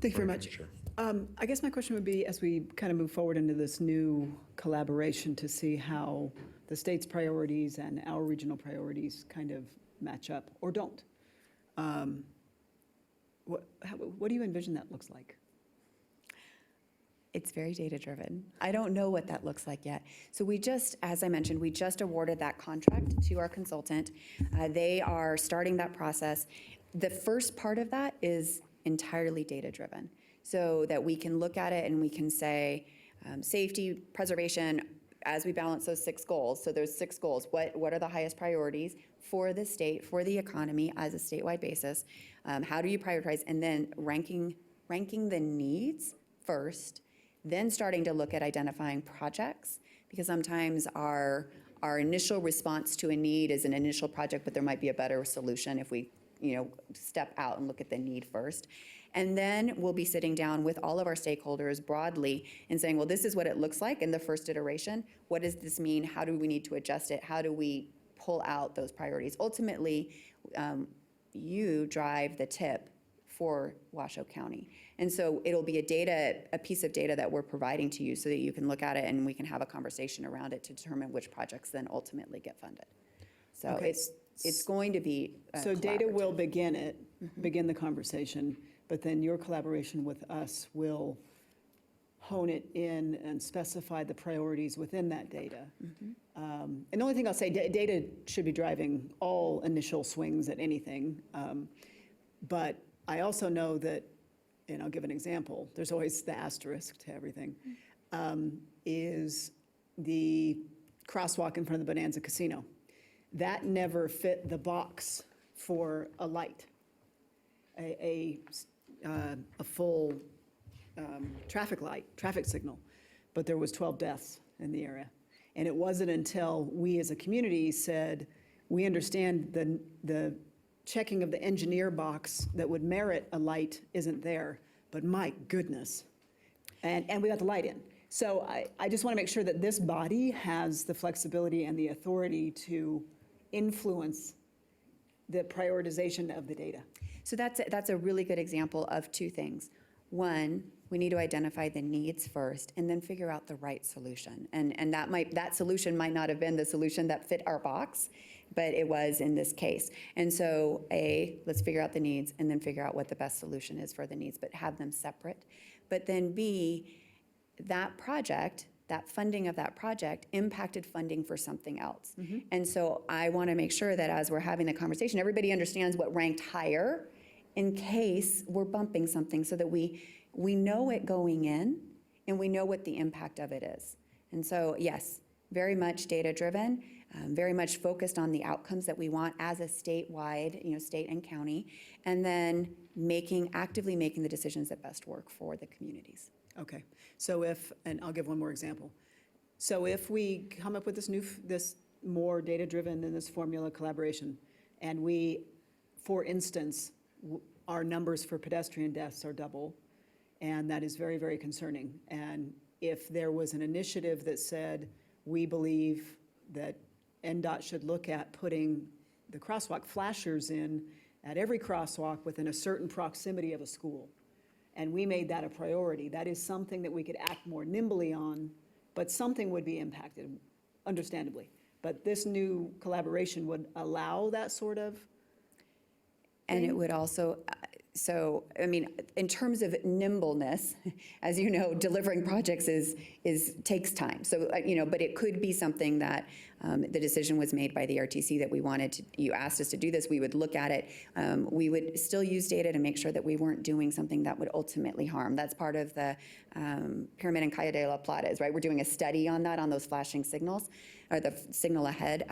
Thank you very much. Sure. I guess my question would be, as we kind of move forward into this new collaboration to see how the state's priorities and our regional priorities kind of match up or don't, what do you envision that looks like? It's very data-driven. I don't know what that looks like yet. So as I mentioned, we just awarded that contract to our consultant. They are starting that process. The first part of that is entirely data-driven, so that we can look at it and we can say, safety, preservation, as we balance those 6 goals. So there's 6 goals. What are the highest priorities for the state, for the economy as a statewide basis? How do you prioritize? And then ranking the needs first, then starting to look at identifying projects, because sometimes our initial response to a need is an initial project, but there might be a better solution if we step out and look at the need first. And then we'll be sitting down with all of our stakeholders broadly and saying, well, this is what it looks like in the first iteration. What does this mean? How do we need to adjust it? How do we pull out those priorities? Ultimately, you drive the tip for Washoe County. And so it'll be a piece of data that we're providing to you so that you can look at it and we can have a conversation around it to determine which projects then ultimately get funded. So Okay. it's going to be So data collaborative. will begin the conversation, but then your collaboration with us will hone it in and specify the priorities within that data. And the only thing I'll say, data should be driving all initial swings at anything. But I also know that, and I'll give an example, there's always the asterisk to everything, is the crosswalk in front of the Bonanza Casino. That never fit the box for a light, a full traffic signal, but there was 12 deaths in the area. And it wasn't until we as a community said, we understand the checking of the engineer box that would merit a light isn't there, but my goodness. And we got the light in. So I just want to make sure that this body has the flexibility and the authority to influence the prioritization of the data. So that's a really good example of two things. One, we need to identify the needs first and then figure out the right solution. And that solution might not have been the solution that fit our box, but it was in this case. And so let's figure out the needs and then figure out what the best solution is for the needs, but have them separate. But then B, that project, that funding of that project impacted funding for something else. And so I want to make sure that as we're having the conversation, everybody understands what ranked higher in case we're bumping something so that we know it going in and we know what the impact of it is. And so, yes, very much data-driven, very much focused on the outcomes that we want as a statewide, state and county, and then actively making the decisions that best work for the communities. Okay, so and I'll give one more example. So if we come up with this more data-driven and this formula collaboration, and we, for instance, our numbers for pedestrian deaths are double, and that is very, very concerning. And if there was an initiative that said, we believe that NDOT should look at putting the crosswalk flashers in at every crosswalk within a certain proximity of a school, and we made that a priority, that is something that we could act more nimbly on, but something would be impacted, understandably. But this new collaboration would allow that sort of And it would also, in terms of nimbleness, as you know, delivering projects takes time. So, but it could be something that the decision was made by the RTC that you asked us to do this, we would look at it. We would still use data to make sure that we weren't doing something that would ultimately harm. That's part of the Pyramid and Calle de la Plata, right? We're doing a study on that, on those flashing signals, or the signal ahead.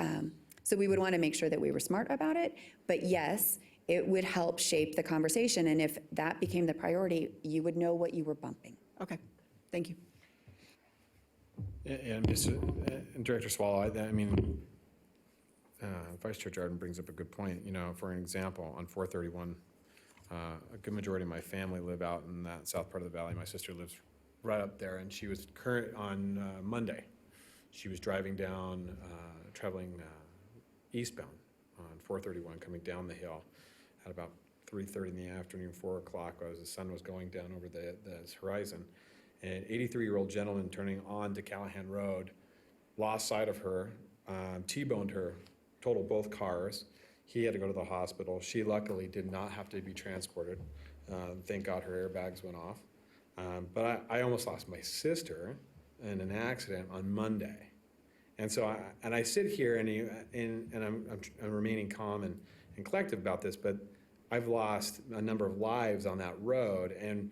So we would want to make sure that we were smart about it. But yes, it would help shape the conversation. And if that became the priority, you would know what you were bumping. Okay, thank you. And Director Swallow, Vice Chair Jordan brings up a good point. For an example, on 431, a good majority of my family live out in that south part of the valley. My sister lives right up there, and she was on Monday. She was driving down, traveling eastbound on 431, coming down the hill at about 3:30 in the afternoon, 4 o'clock, as the sun was going down over the horizon. An 83-year-old gentleman turning on to Callahan Road lost sight of her, T-boned her, totaled both cars. He had to go to the hospital. She luckily did not have to be transported. Thank God her airbags went off. But I almost lost my sister in an accident on Monday. And so I sit here and I'm remaining calm and collective about this, but I've lost a number of lives on that road. And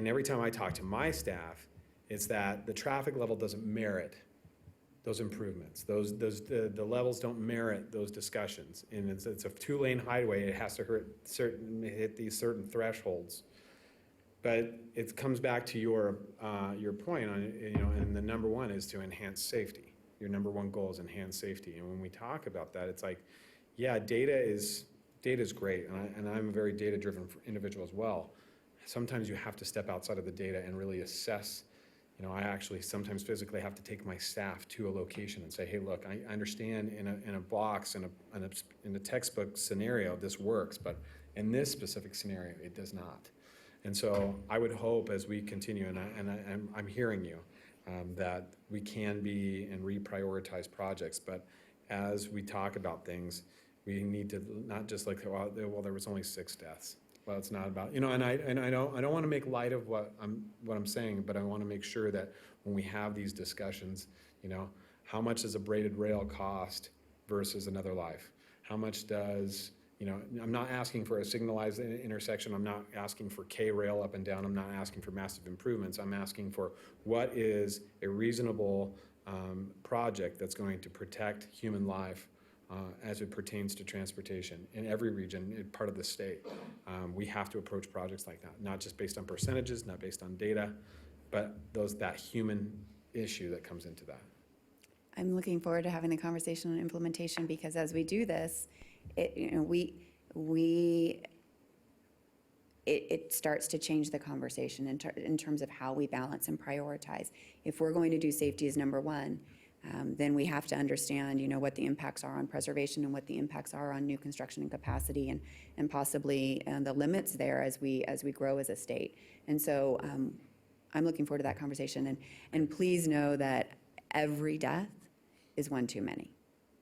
every time I talk to my staff, it's that the traffic level doesn't merit those improvements. The levels don't merit those discussions. And it's a 2-lane highway. It has to hit these certain thresholds. But it comes back to your point on, and the number one is to enhance safety. Your number one goal is enhance safety. And when we talk about that, it's like, yeah, data is great, and I'm a very data-driven individual as well. sometimes you have to step outside of the data and really assess. I actually sometimes physically have to take my staff to a location and say, hey, look, I understand in a box, in a textbook scenario, this works, but in this specific scenario, it does not. And so I would hope as we continue, and I'm hearing you, that we can be and reprioritize projects, but as we talk about things, we need to not just like, well, there was only 6 deaths. Well, it's not about, and I don't want to make light of what I'm saying, but I want to make sure that when we have these discussions, how much does a braided rail cost versus another life? How much does, I'm not asking for a signalized intersection. I'm not asking for K-rail up and down. I'm not asking for massive improvements. I'm asking for what is a reasonable project that's going to protect human life as it pertains to transportation in every region, part of the state. We have to approach projects like that, not just based on percentages, not based on data, but that human issue that comes into that. I'm looking forward to having the conversation on implementation, because as we do this, it starts to change the conversation in terms of how we balance and prioritize. If we're going to do safety as number one, then we have to understand, what the impacts are on preservation and what the impacts are on new construction and capacity, and possibly the limits there as we grow as a state. And so I'm looking forward to that conversation. And please know that every death is one too many.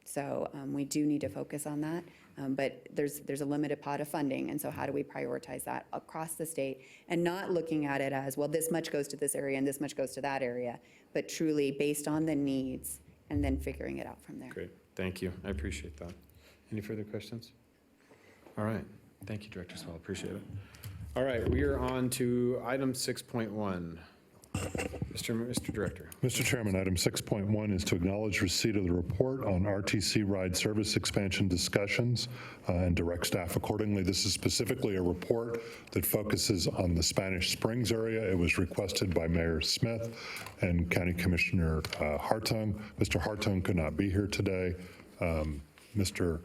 So we do need to focus on that. But there's a limited pot of funding, and so how do we prioritize that across the state, and not looking at it as, well, this much goes to this area and this much goes to that area, but truly based on the needs and then figuring it out from there. Great, thank you, I appreciate that. Any further questions? All right, thank you, Director Swallow, appreciate it. All right, we are on to item 6.1. Mr. Director. Mr. Chairman, item 6.1 is to acknowledge receipt of the report on RTC ride service expansion discussions and direct staff accordingly. This is specifically a report that focuses on the Spanish Springs area. It was requested by Mayor Smith and County Commissioner Hartung. Mr. Hartung could not be here today. Mr.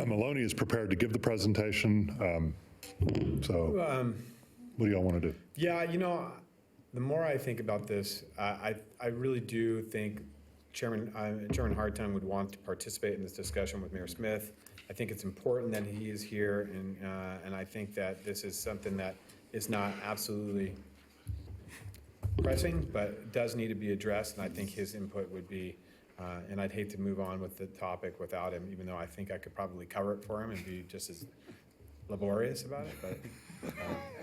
Maloney is prepared to give the presentation. What do y'all want to do? Yeah, the more I think about this, I really do think Chairman Hartung would want to participate in this discussion with Mayor Smith. I think it's important that he is here, and I think that this is something that is not absolutely pressing, but does need to be addressed, and I think his input would be, and I'd hate to move on with the topic without him, even though I think I could probably cover it for him and be just as laborious about it, but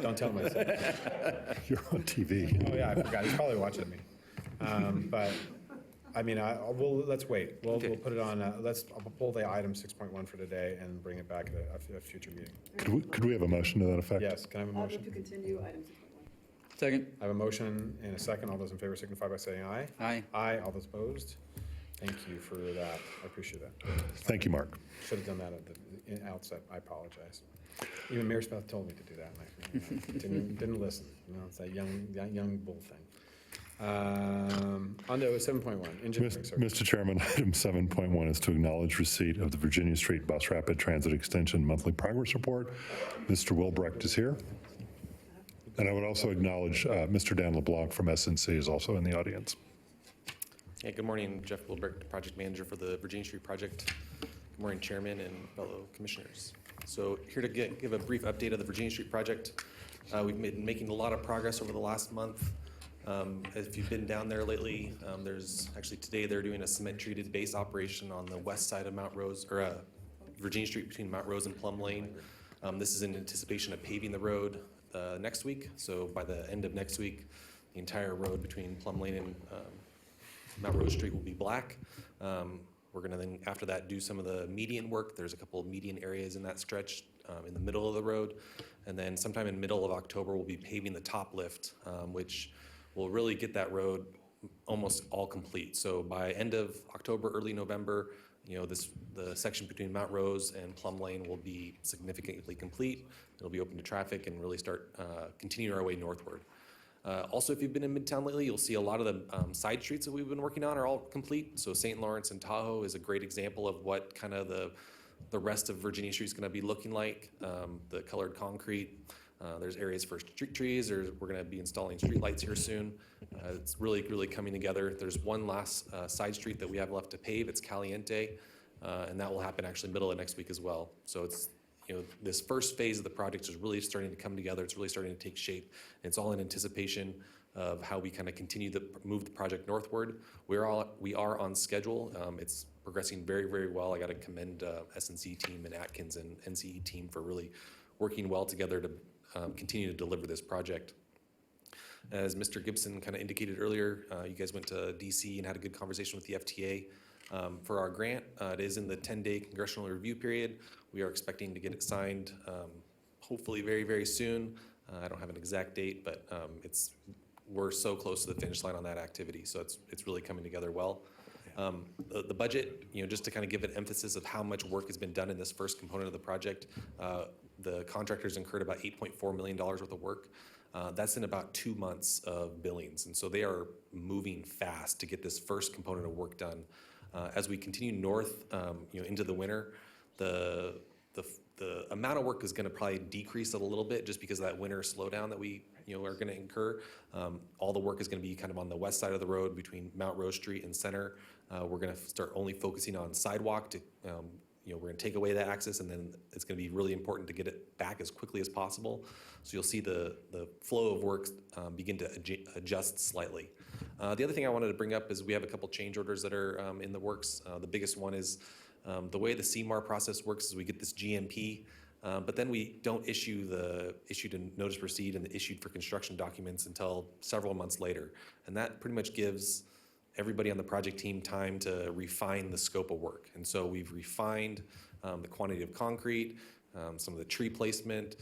don't tell him I said. You're on TV. Oh, yeah, I forgot. He's probably watching me. But, I mean, let's wait. We'll put it on, I'll pull the item 6.1 for today and bring it back at a future meeting. Could we have a motion to that effect? Yes, can I have a motion? To continue item 6.1. Second. I have a motion and a second. All those in favor signify by saying aye. Aye. Aye. All those opposed? Thank you for that. I appreciate that. Thank you, Mark. Should have done that at the outset. I apologize. Even Mayor Smith told me to do that, and I didn't listen. It's that young bull thing. On to 7.1, engineering service. Mr. Chairman, item 7.1 is to acknowledge receipt of the Virginia Street Bus Rapid Transit Extension Monthly Progress Report. Mr. Wilbrecht is here. And I would also acknowledge Mr. Dan LeBlanc from SNC is also in the audience. Yeah, good morning, Jeff Wilbrecht, Project Manager for the Virginia Street Project. Good morning, Chairman and fellow commissioners. So here to give a brief update of the Virginia Street Project. We've been making a lot of progress over the last month. If you've been down there lately, there's actually today they're doing a cement-treated base operation on the west side of Mount Rose, or Virginia Street between Mount Rose and Plum Lane. This is in anticipation of paving the road next week. So by the end of next week, the entire road between Plum Lane and Mount Rose Street will be black. We're going to then, after that, do some of the median work. There's a couple of median areas in that stretch in the middle of the road. And then sometime in middle of October, we'll be paving the top lift, which will really get that road almost all complete. So by end of October, early November, the section between Mount Rose and Plum Lane will be significantly complete. It'll be open to traffic and really start continuing our way northward. Also, if you've been in Midtown lately, you'll see a lot of the side streets that we've been working on are all complete. So St. Lawrence and Tahoe is a great example of what kind of the rest of Virginia Street is going to be looking like. The colored concrete, There's areas for street trees. We're going to be installing street lights here soon. It's really, really coming together. There's one last side street that we have left to pave. It's Caliente, and that will happen actually middle of next week as well. So it's, this first phase of the project is really starting to come together. It's really starting to take shape. It's all in anticipation of how we kind of continue to move the project northward. We are on schedule. It's progressing very, very well. I got to commend SNC team and Atkins and NCE team for really working well together to continue to deliver this project. As Mr. Gibson kind of indicated earlier, you guys went to DC and had a good conversation with the FTA. For our grant, it is in the 10-day congressional review period. We are expecting to get it signed hopefully very, very soon. I don't have an exact date, but we're so close to the finish line on that activity, so it's really coming together well. The budget, just to kind of give an emphasis of how much work has been done in this first component of the project, the contractors incurred about $8.4 million worth of work. That's in about 2 months of billings, and so they are moving fast to get this first component of work done. As we continue north, into the winter, the amount of work is going to probably decrease a little bit just because of that winter slowdown that we are going to incur. All the work is going to be kind of on the west side of the road between Mount Rose Street and Center. We're going to start only focusing on sidewalk to, we're going to take away that access, and then it's going to be really important to get it back as quickly as possible. So you'll see the flow of work begin to adjust slightly. The other thing I wanted to bring up is we have a couple change orders that are in the works. The biggest one is the way the CMAR process works is we get this GMP, but then we don't issue the issued and notice to proceed and the issued for construction documents until several months later. And that pretty much gives everybody on the project team time to refine the scope of work. And so we've refined the quantity of concrete, some of the tree placement,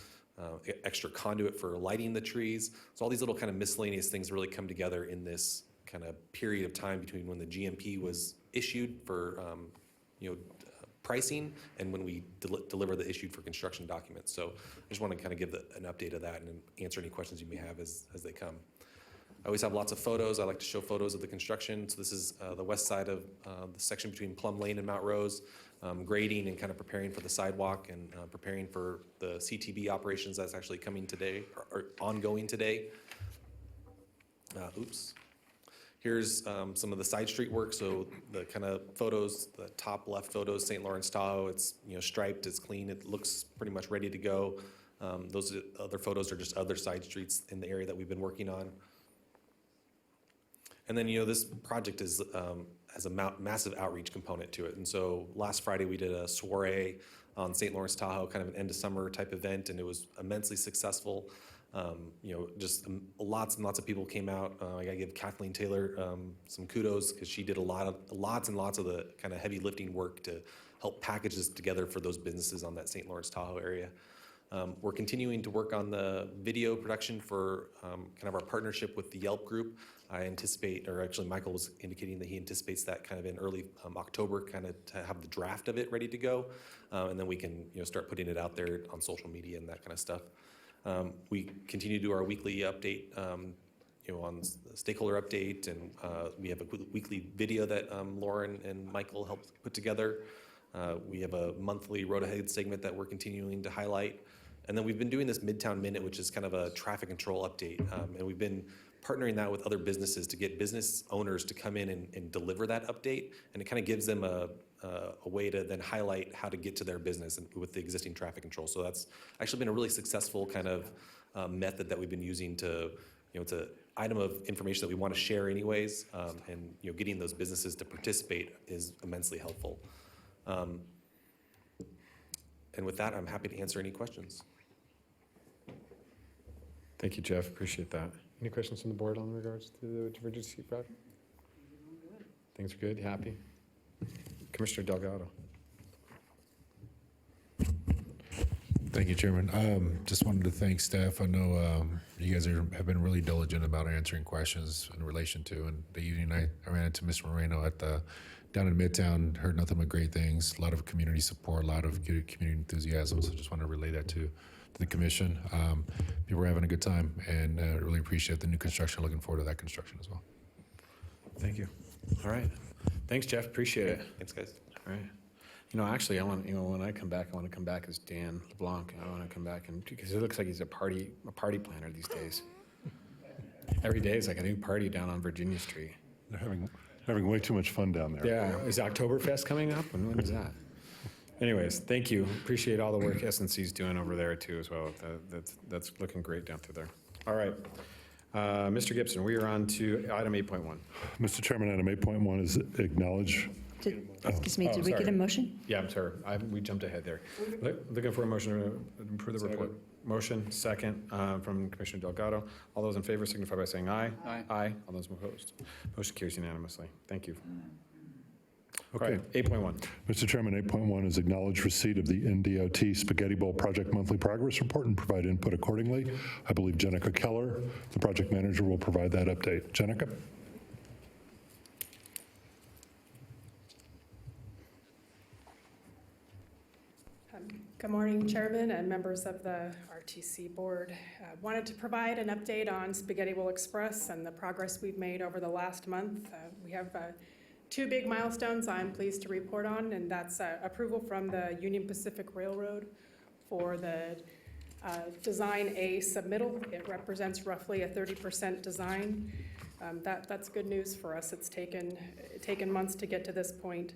extra conduit for lighting the trees. So all these little kind of miscellaneous things really come together in this kind of period of time between when the GMP was issued for pricing and when we deliver the issued for construction documents. So I just want to kind of give an update of that and answer any questions you may have as they come. I always have lots of photos. I like to show photos of the construction. So this is the west side of the section between Plum Lane and Mount Rose, grading and kind of preparing for the sidewalk and preparing for the CTB operations that's actually coming today or ongoing today. Here's some of the side street work. So the kind of photos, the top left photos, St. Lawrence Tahoe, it's striped, it's clean, it looks pretty much ready to go. Those other photos are just other side streets in the area that we've been working on. And then, this project has a massive outreach component to it. And so last Friday we did a soiree on St. Lawrence Tahoe, kind of an end of summer type event, and it was immensely successful. Just lots and lots of people came out. I gotta give Kathleen Taylor some kudos because she did lots and lots of the kind of heavy lifting work to help package this together for those businesses on that St. Lawrence Tahoe area. We're continuing to work on the video production for kind of our partnership with the Yelp group. I anticipate, or actually Michael was indicating that he anticipates that kind of in early October, kind of to have the draft of it ready to go. And then we can start putting it out there on social media and that kind of stuff. We continue to do our weekly update, on the stakeholder update, and we have a weekly video that Lauren and Michael helped put together. We have a monthly Road Ahead segment that we're continuing to highlight. And then we've been doing this Midtown Minute, which is kind of a traffic control update. And we've been partnering that with other businesses to get business owners to come in and deliver that update. And it kind of gives them a way to then highlight how to get to their business and with the existing traffic control. So that's actually been a really successful kind of method that we've been using to, it's an item of information that we want to share anyways. And getting those businesses to participate is immensely helpful. And with that, I'm happy to answer any questions. Thank you, Jeff. Appreciate that. Any questions from the board on regards to the Virginia Street project? Things are good. You happy? Commissioner Delgado. Thank you, Chairman. Just wanted to thank staff. I know you guys have been really diligent about answering questions in relation to, and the evening I ran into Mr. Moreno down in Midtown, heard nothing but great things, a lot of community support, a lot of good community enthusiasm. So just want to relay that to the commission. People are having a good time, and really appreciate the new construction. Looking forward to that construction as well. Thank you. All right. Thanks, Jeff. Appreciate it. Thanks, guys. All right. Actually, I want, when I come back, I want to come back as Dan LeBlanc. I want to come back because it looks like he's a party planner these days. Every day is like a new party down on Virginia Street. They're having way too much fun down there. Yeah, is Oktoberfest coming up? When is that? Anyways, thank you. Appreciate all the work SNC's doing over there too as well. That's looking great down through there. All right. Mr. Gibson, we are on to item 8.1. Mr. Chairman, item 8.1 is acknowledge. Excuse me, did we get a sorry. motion? Yeah, I'm sorry. We jumped ahead there. Looking for a motion to approve the report. Motion, second, from Commissioner Delgado. All those in favor signify by saying aye. Aye. Aye. All those opposed. Motion carries unanimously. Thank you. Okay. All right, 8.1. Mr. Chairman, 8.1 is acknowledge receipt of the NDOT Spaghetti Bowl Project Monthly Progress Report and provide input accordingly. I believe Jenica Keller, the project manager, will provide that update. Jenica? Good morning, Chairman and members of the RTC Board. Wanted to provide an update on Spaghetti Bowl Express and the progress we've made over the last month. We have two big milestones I'm pleased to report on, and that's approval from the Union Pacific Railroad for the Design A submittal. It represents roughly a 30% design. That's good news for us. It's taken months to get to this point.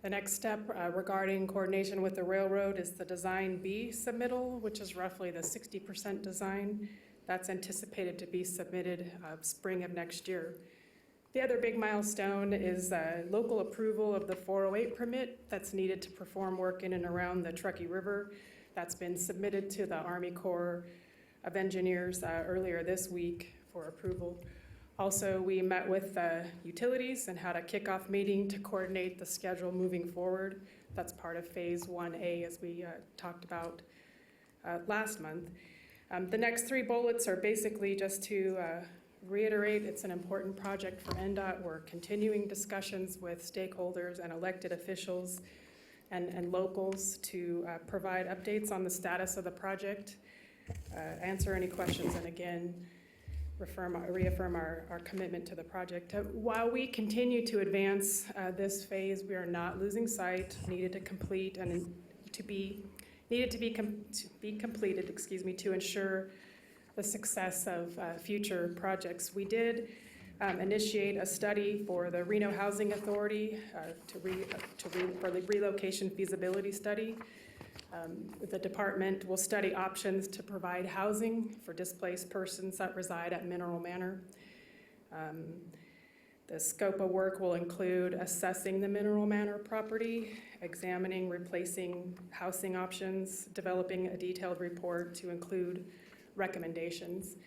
The next step regarding coordination with the railroad is the Design B submittal, which is roughly the 60% design. That's anticipated to be submitted spring of next year. The other big milestone is local approval of the 408 permit that's needed to perform work in and around the Truckee River. That's been submitted to the Army Corps of Engineers earlier this week for approval. Also, we met with utilities and had a kickoff meeting to coordinate the schedule moving forward. That's part of Phase 1A, as we talked about last month. The next three bullets are basically just to reiterate it's an important project for NDOT. We're continuing discussions with stakeholders and elected officials and locals to provide updates on the status of the project, answer any questions, and again, reaffirm our commitment to the project. While we continue to advance this phase, we are not losing sight. Needed to be completed, to ensure the success of future projects. We did initiate a study for the Reno Housing Authority for the relocation feasibility study. The department will study options to provide housing for displaced persons that reside at Mineral Manor. The scope of work will include assessing the Mineral Manor property, examining replacing housing options, developing a detailed report to include recommendations.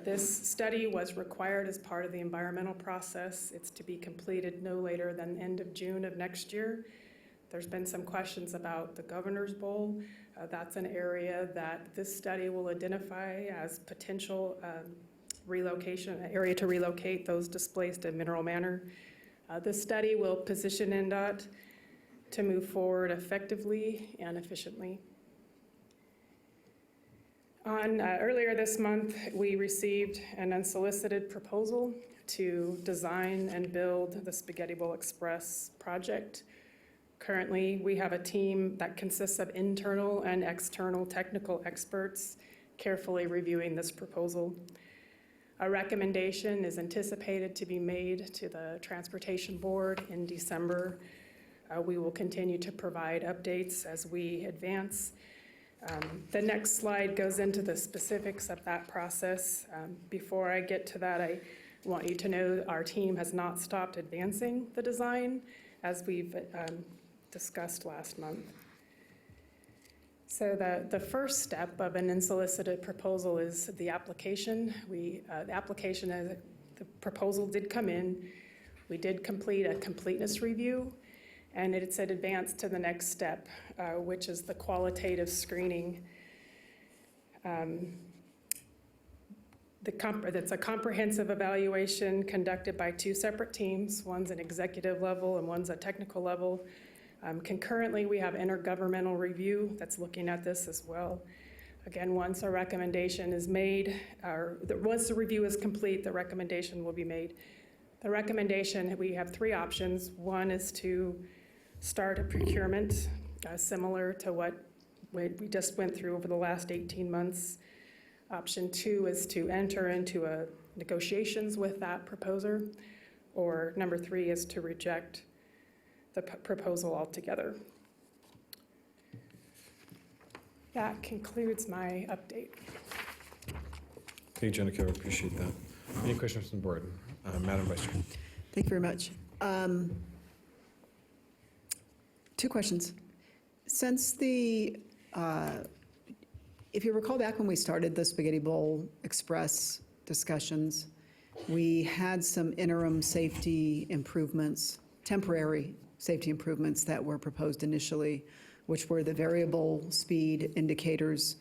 This study was required as part of the environmental process. It's to be completed no later than end of June of next year. There's been some questions about the Governor's Bowl. That's an area that this study will identify as potential relocation, an area to relocate those displaced in Mineral Manor. This study will position NDOT to move forward effectively and efficiently. Earlier this month, we received an unsolicited proposal to design and build the Spaghetti Bowl Express project. Currently, we have a team that consists of internal and external technical experts carefully reviewing this proposal. A recommendation is anticipated to be made to the Transportation Board in December. We will continue to provide updates as we advance. The next slide goes into the specifics of that process. Before I get to that, I want you to know our team has not stopped advancing the design as we've discussed last month. So the first step of an unsolicited proposal is the application. The proposal did come in. We did complete a completeness review, and it's advanced to the next step, which is the qualitative screening. That's a comprehensive evaluation conducted by two separate teams. One's an executive level and one's a technical level. Concurrently, we have intergovernmental review that's looking at this as well. Again, once a recommendation is made, once the review is complete, the recommendation will be made. The recommendation, we have three options. One is to start a procurement similar to what we just went through over the last 18 months. Option 2 is to enter into negotiations with that proposer, or number 3 is to reject the proposal altogether. That concludes my update. Thank you, Jenica, I appreciate that. Any questions from the board? Madam Vice Chair. Thank you very much. 2 questions. Since if you recall back when we started the Spaghetti Bowl Express discussions, we had some interim safety improvements, temporary safety improvements that were proposed initially, which were the variable speed indicators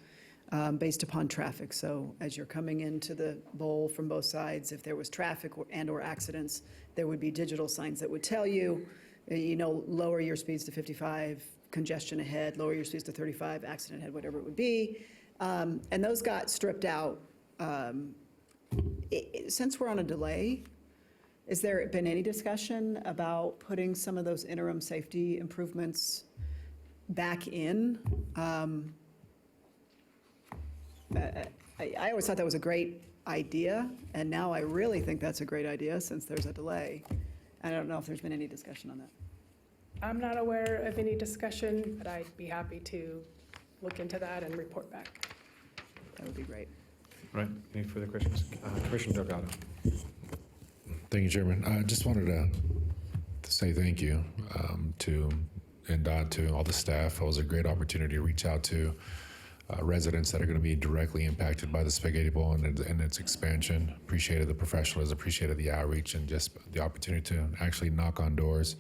based upon traffic. So as you're coming into the bowl from both sides, if there was traffic and/or accidents, there would be digital signs that would tell you, lower your speeds to 55, congestion ahead, lower your speeds to 35, accident ahead, whatever it would be. And those got stripped out. Since we're on a delay, has there been any discussion about putting some of those interim safety improvements back in? I always thought that was a great idea, and now I really think that's a great idea since there's a delay. I don't know if there's been any discussion on that. I'm not aware of any discussion, but I'd be happy to look into that and report back. That would be great. All right, any further questions? Commissioner Delgado. Thank you, Chairman. I just wanted to say thank you to NDOT, to all the staff. It was a great opportunity to reach out to residents that are going to be directly impacted by the Spaghetti Bowl and its expansion. Appreciated the professionalism, appreciated the outreach, and just the opportunity to actually knock on doors.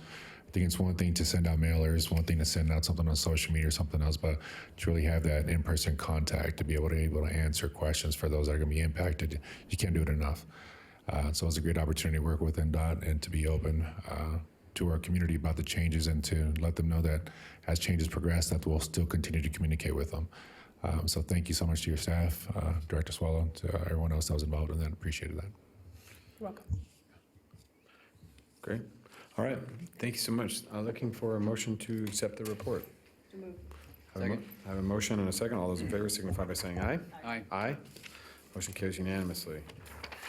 I think it's one thing to send out mailers, one thing to send out something on social media or something else, but to really have that in-person contact, to be able to answer questions for those that are going to be impacted, you can't do it enough. So it was a great opportunity to work with NDOT and to be open to our community about the changes and to let them know that as changes progress, that we'll still continue to communicate with them. So thank you so much to your staff, Director Swallow, to everyone else that was involved in that. Appreciated that. You're welcome. Great. All right, thank you so much. Looking for a motion to accept the report. I have a motion and a second. All those in favor signify by saying aye. Aye. Aye. Motion carries unanimously.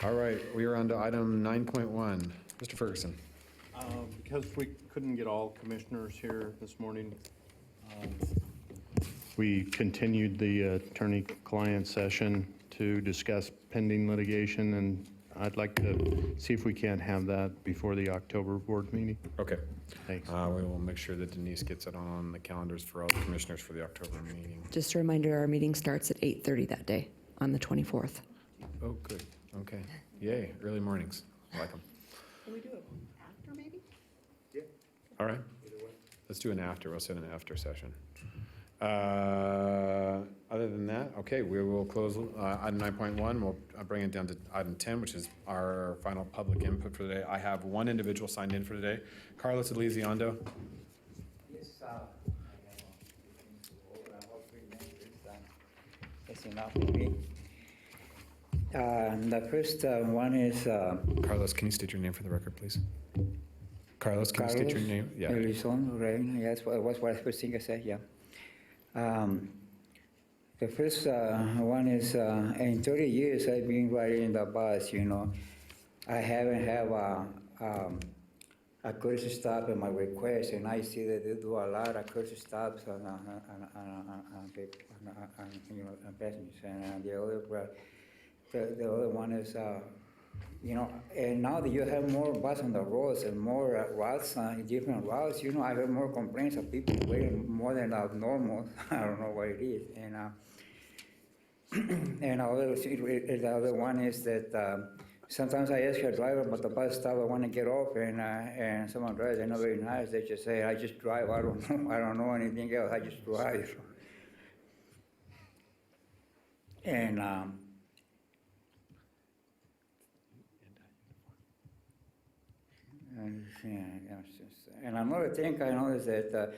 All right, we are on to item 9.1. Mr. Ferguson. Because we couldn't get all commissioners here this morning, we continued the attorney-client session to discuss pending litigation, and I'd like to see if we can't have that before the October board meeting. Okay. Thanks. We will make sure that Denise gets it on the calendars for all the commissioners for the October meeting. Just a reminder, our meeting starts at 8:30 that day on the 24th. Oh, good. Okay. Yay, early mornings. I like them. Can we do it after, maybe? All right. Let's do an after. We'll set an after session. Other than that, okay, we will close item 9.1. We'll bring it down to item 10, which is our final public input for today. I have one individual signed in for today. Carlos Elizondo. Yes, that's enough for me. The first one is... Carlos, can you state your name for the record, please? Carlos, can you state your name? Yeah. Elizondo, right? Yes, what's the first thing I said, yeah. The first one is, in 30 years I've been riding the bus, I haven't had a courtesy stop in my request, and I see that they do a lot of courtesy stops on passengers. And the other one is, and now that you have more bus on the roads and more routes, different routes, I heard more complaints of people waiting more than normal. I don't know what it is. And the other one is that sometimes I ask a driver about the bus stop, I want to get off, and someone drives, they're not very nice. They just say, I just drive, I don't know anything else, I just drive. And and another thing I know is that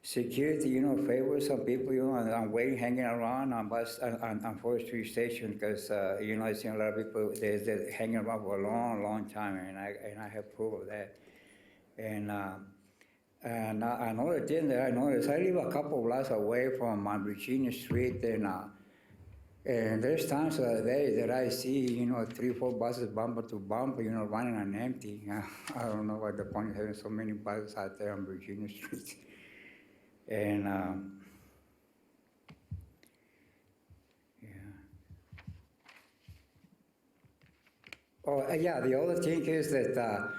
security, favors some people, and waiting, hanging around on bus on Forestry Station because I've seen a lot of people they're hanging around for a long, long time, and I have proof of that. And And another thing that I noticed, I live a couple blocks away from Virginia Street, and there's times of the day that I see, 3, 4 buses bumper to bumper, running on empty. I don't know what the point of having so many buses out there on Virginia Street. And yeah, the other thing is that, that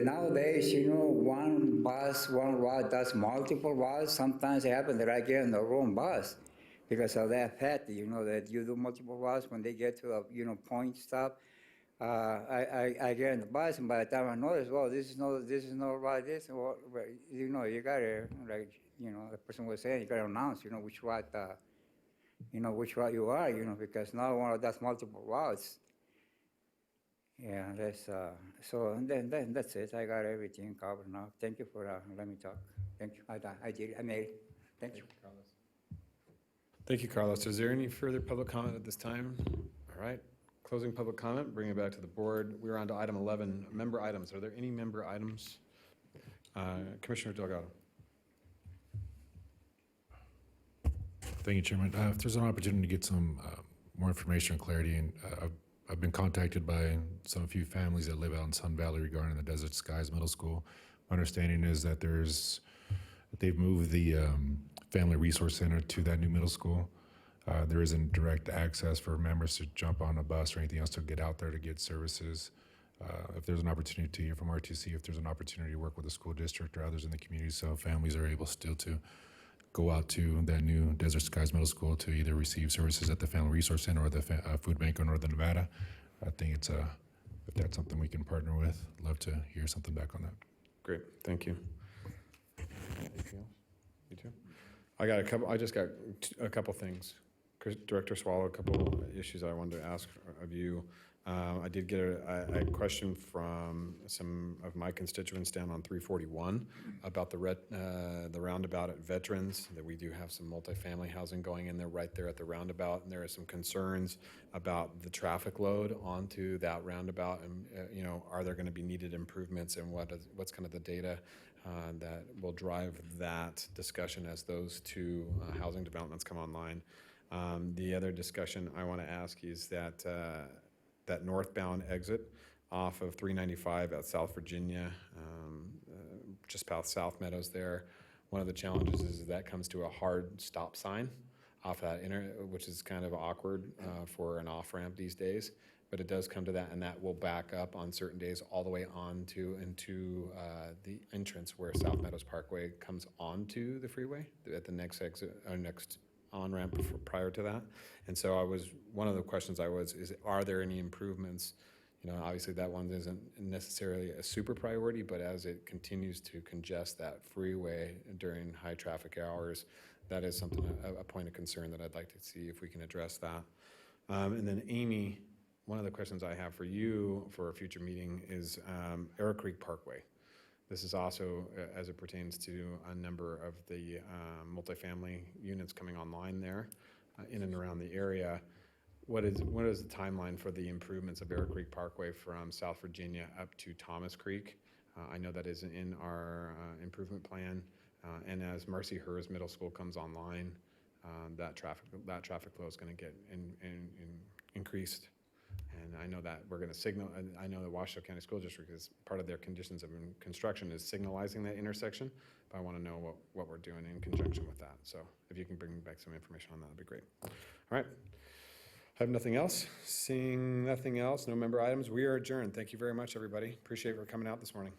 nowadays, one bus, one route does multiple routes. Sometimes it happens that I get on the wrong bus because of that fact, that you do multiple routes. When they get to a, point stop, I get in the bus, and by the time I notice, this is no route, you gotta, like, the person was saying, you gotta announce, which route, which route you are, because now one does multiple routes. Yeah, that's, so then that's it. I got everything covered now. Thank you for letting me talk. Thank you. I made it. Thank you. Thank you, Carlos. Is there any further public comment at this time? All right, closing public comment, bring it back to the board. We're on to item 11, member items. Are there any member items? Commissioner Delgado. Thank you, Chairman. If there's an opportunity to get some more information and clarity, and I've been contacted by some few families that live out in Sun Valley regarding the Desert Skies Middle School. My understanding is that they've moved the Family Resource Center to that new middle school. There isn't direct access for members to jump on a bus or anything else to get out there to get services. If there's an opportunity to hear from RTC, if there's an opportunity to work with the school district or others in the community, so families are able still to go out to that new Desert Skies Middle School to either receive services at the Family Resource Center or the Food Bank of Northern Nevada. I think if that's something we can partner with, love to hear something back on that. Great, thank you. Anything else? You too? I just got a couple things. Director Swallow, a couple issues I wanted to ask of you. I did get a question from some of my constituents down on 341 about the roundabout at Veterans, that we do have some multifamily housing going in there right there at the roundabout, and there are some concerns about the traffic load onto that roundabout, and are there going to be needed improvements, and what's kind of the data that will drive that discussion as those two housing developments come online. The other discussion I want to ask is that that northbound exit off of 395 at South Virginia, just past South Meadows there. One of the challenges is that comes to a hard stop sign off that which is kind of awkward for an off-ramp these days. But it does come to that, and that will back up on certain days all the way into the entrance where South Meadows Parkway comes onto the freeway at the next exit or next on-ramp prior to that. And so one of the questions is, are there any improvements? Obviously that one isn't necessarily a super priority, but as it continues to congest that freeway during high traffic hours, that is something, a point of concern that I'd like to see if we can address that. And then Amy, one of the questions I have for you for a future meeting is Arrow Creek Parkway. This is also as it pertains to a number of the multifamily units coming online there in and around the area. What is the timeline for the improvements of Arrow Creek Parkway from South Virginia up to Thomas Creek? I know that is in our improvement plan, and as Mercy Hers Middle School comes online, that traffic flow is going to get increased. And I know that we're going to signal, and I know the Washoe County School District is part of their conditions of construction is signalizing that intersection, but I want to know what we're doing in conjunction with that. So if you can bring me back some information on that, that'd be great. All right. I have nothing else. Seeing nothing else, no member items, we are adjourned. Thank you very much, everybody. Appreciate you for coming out this morning.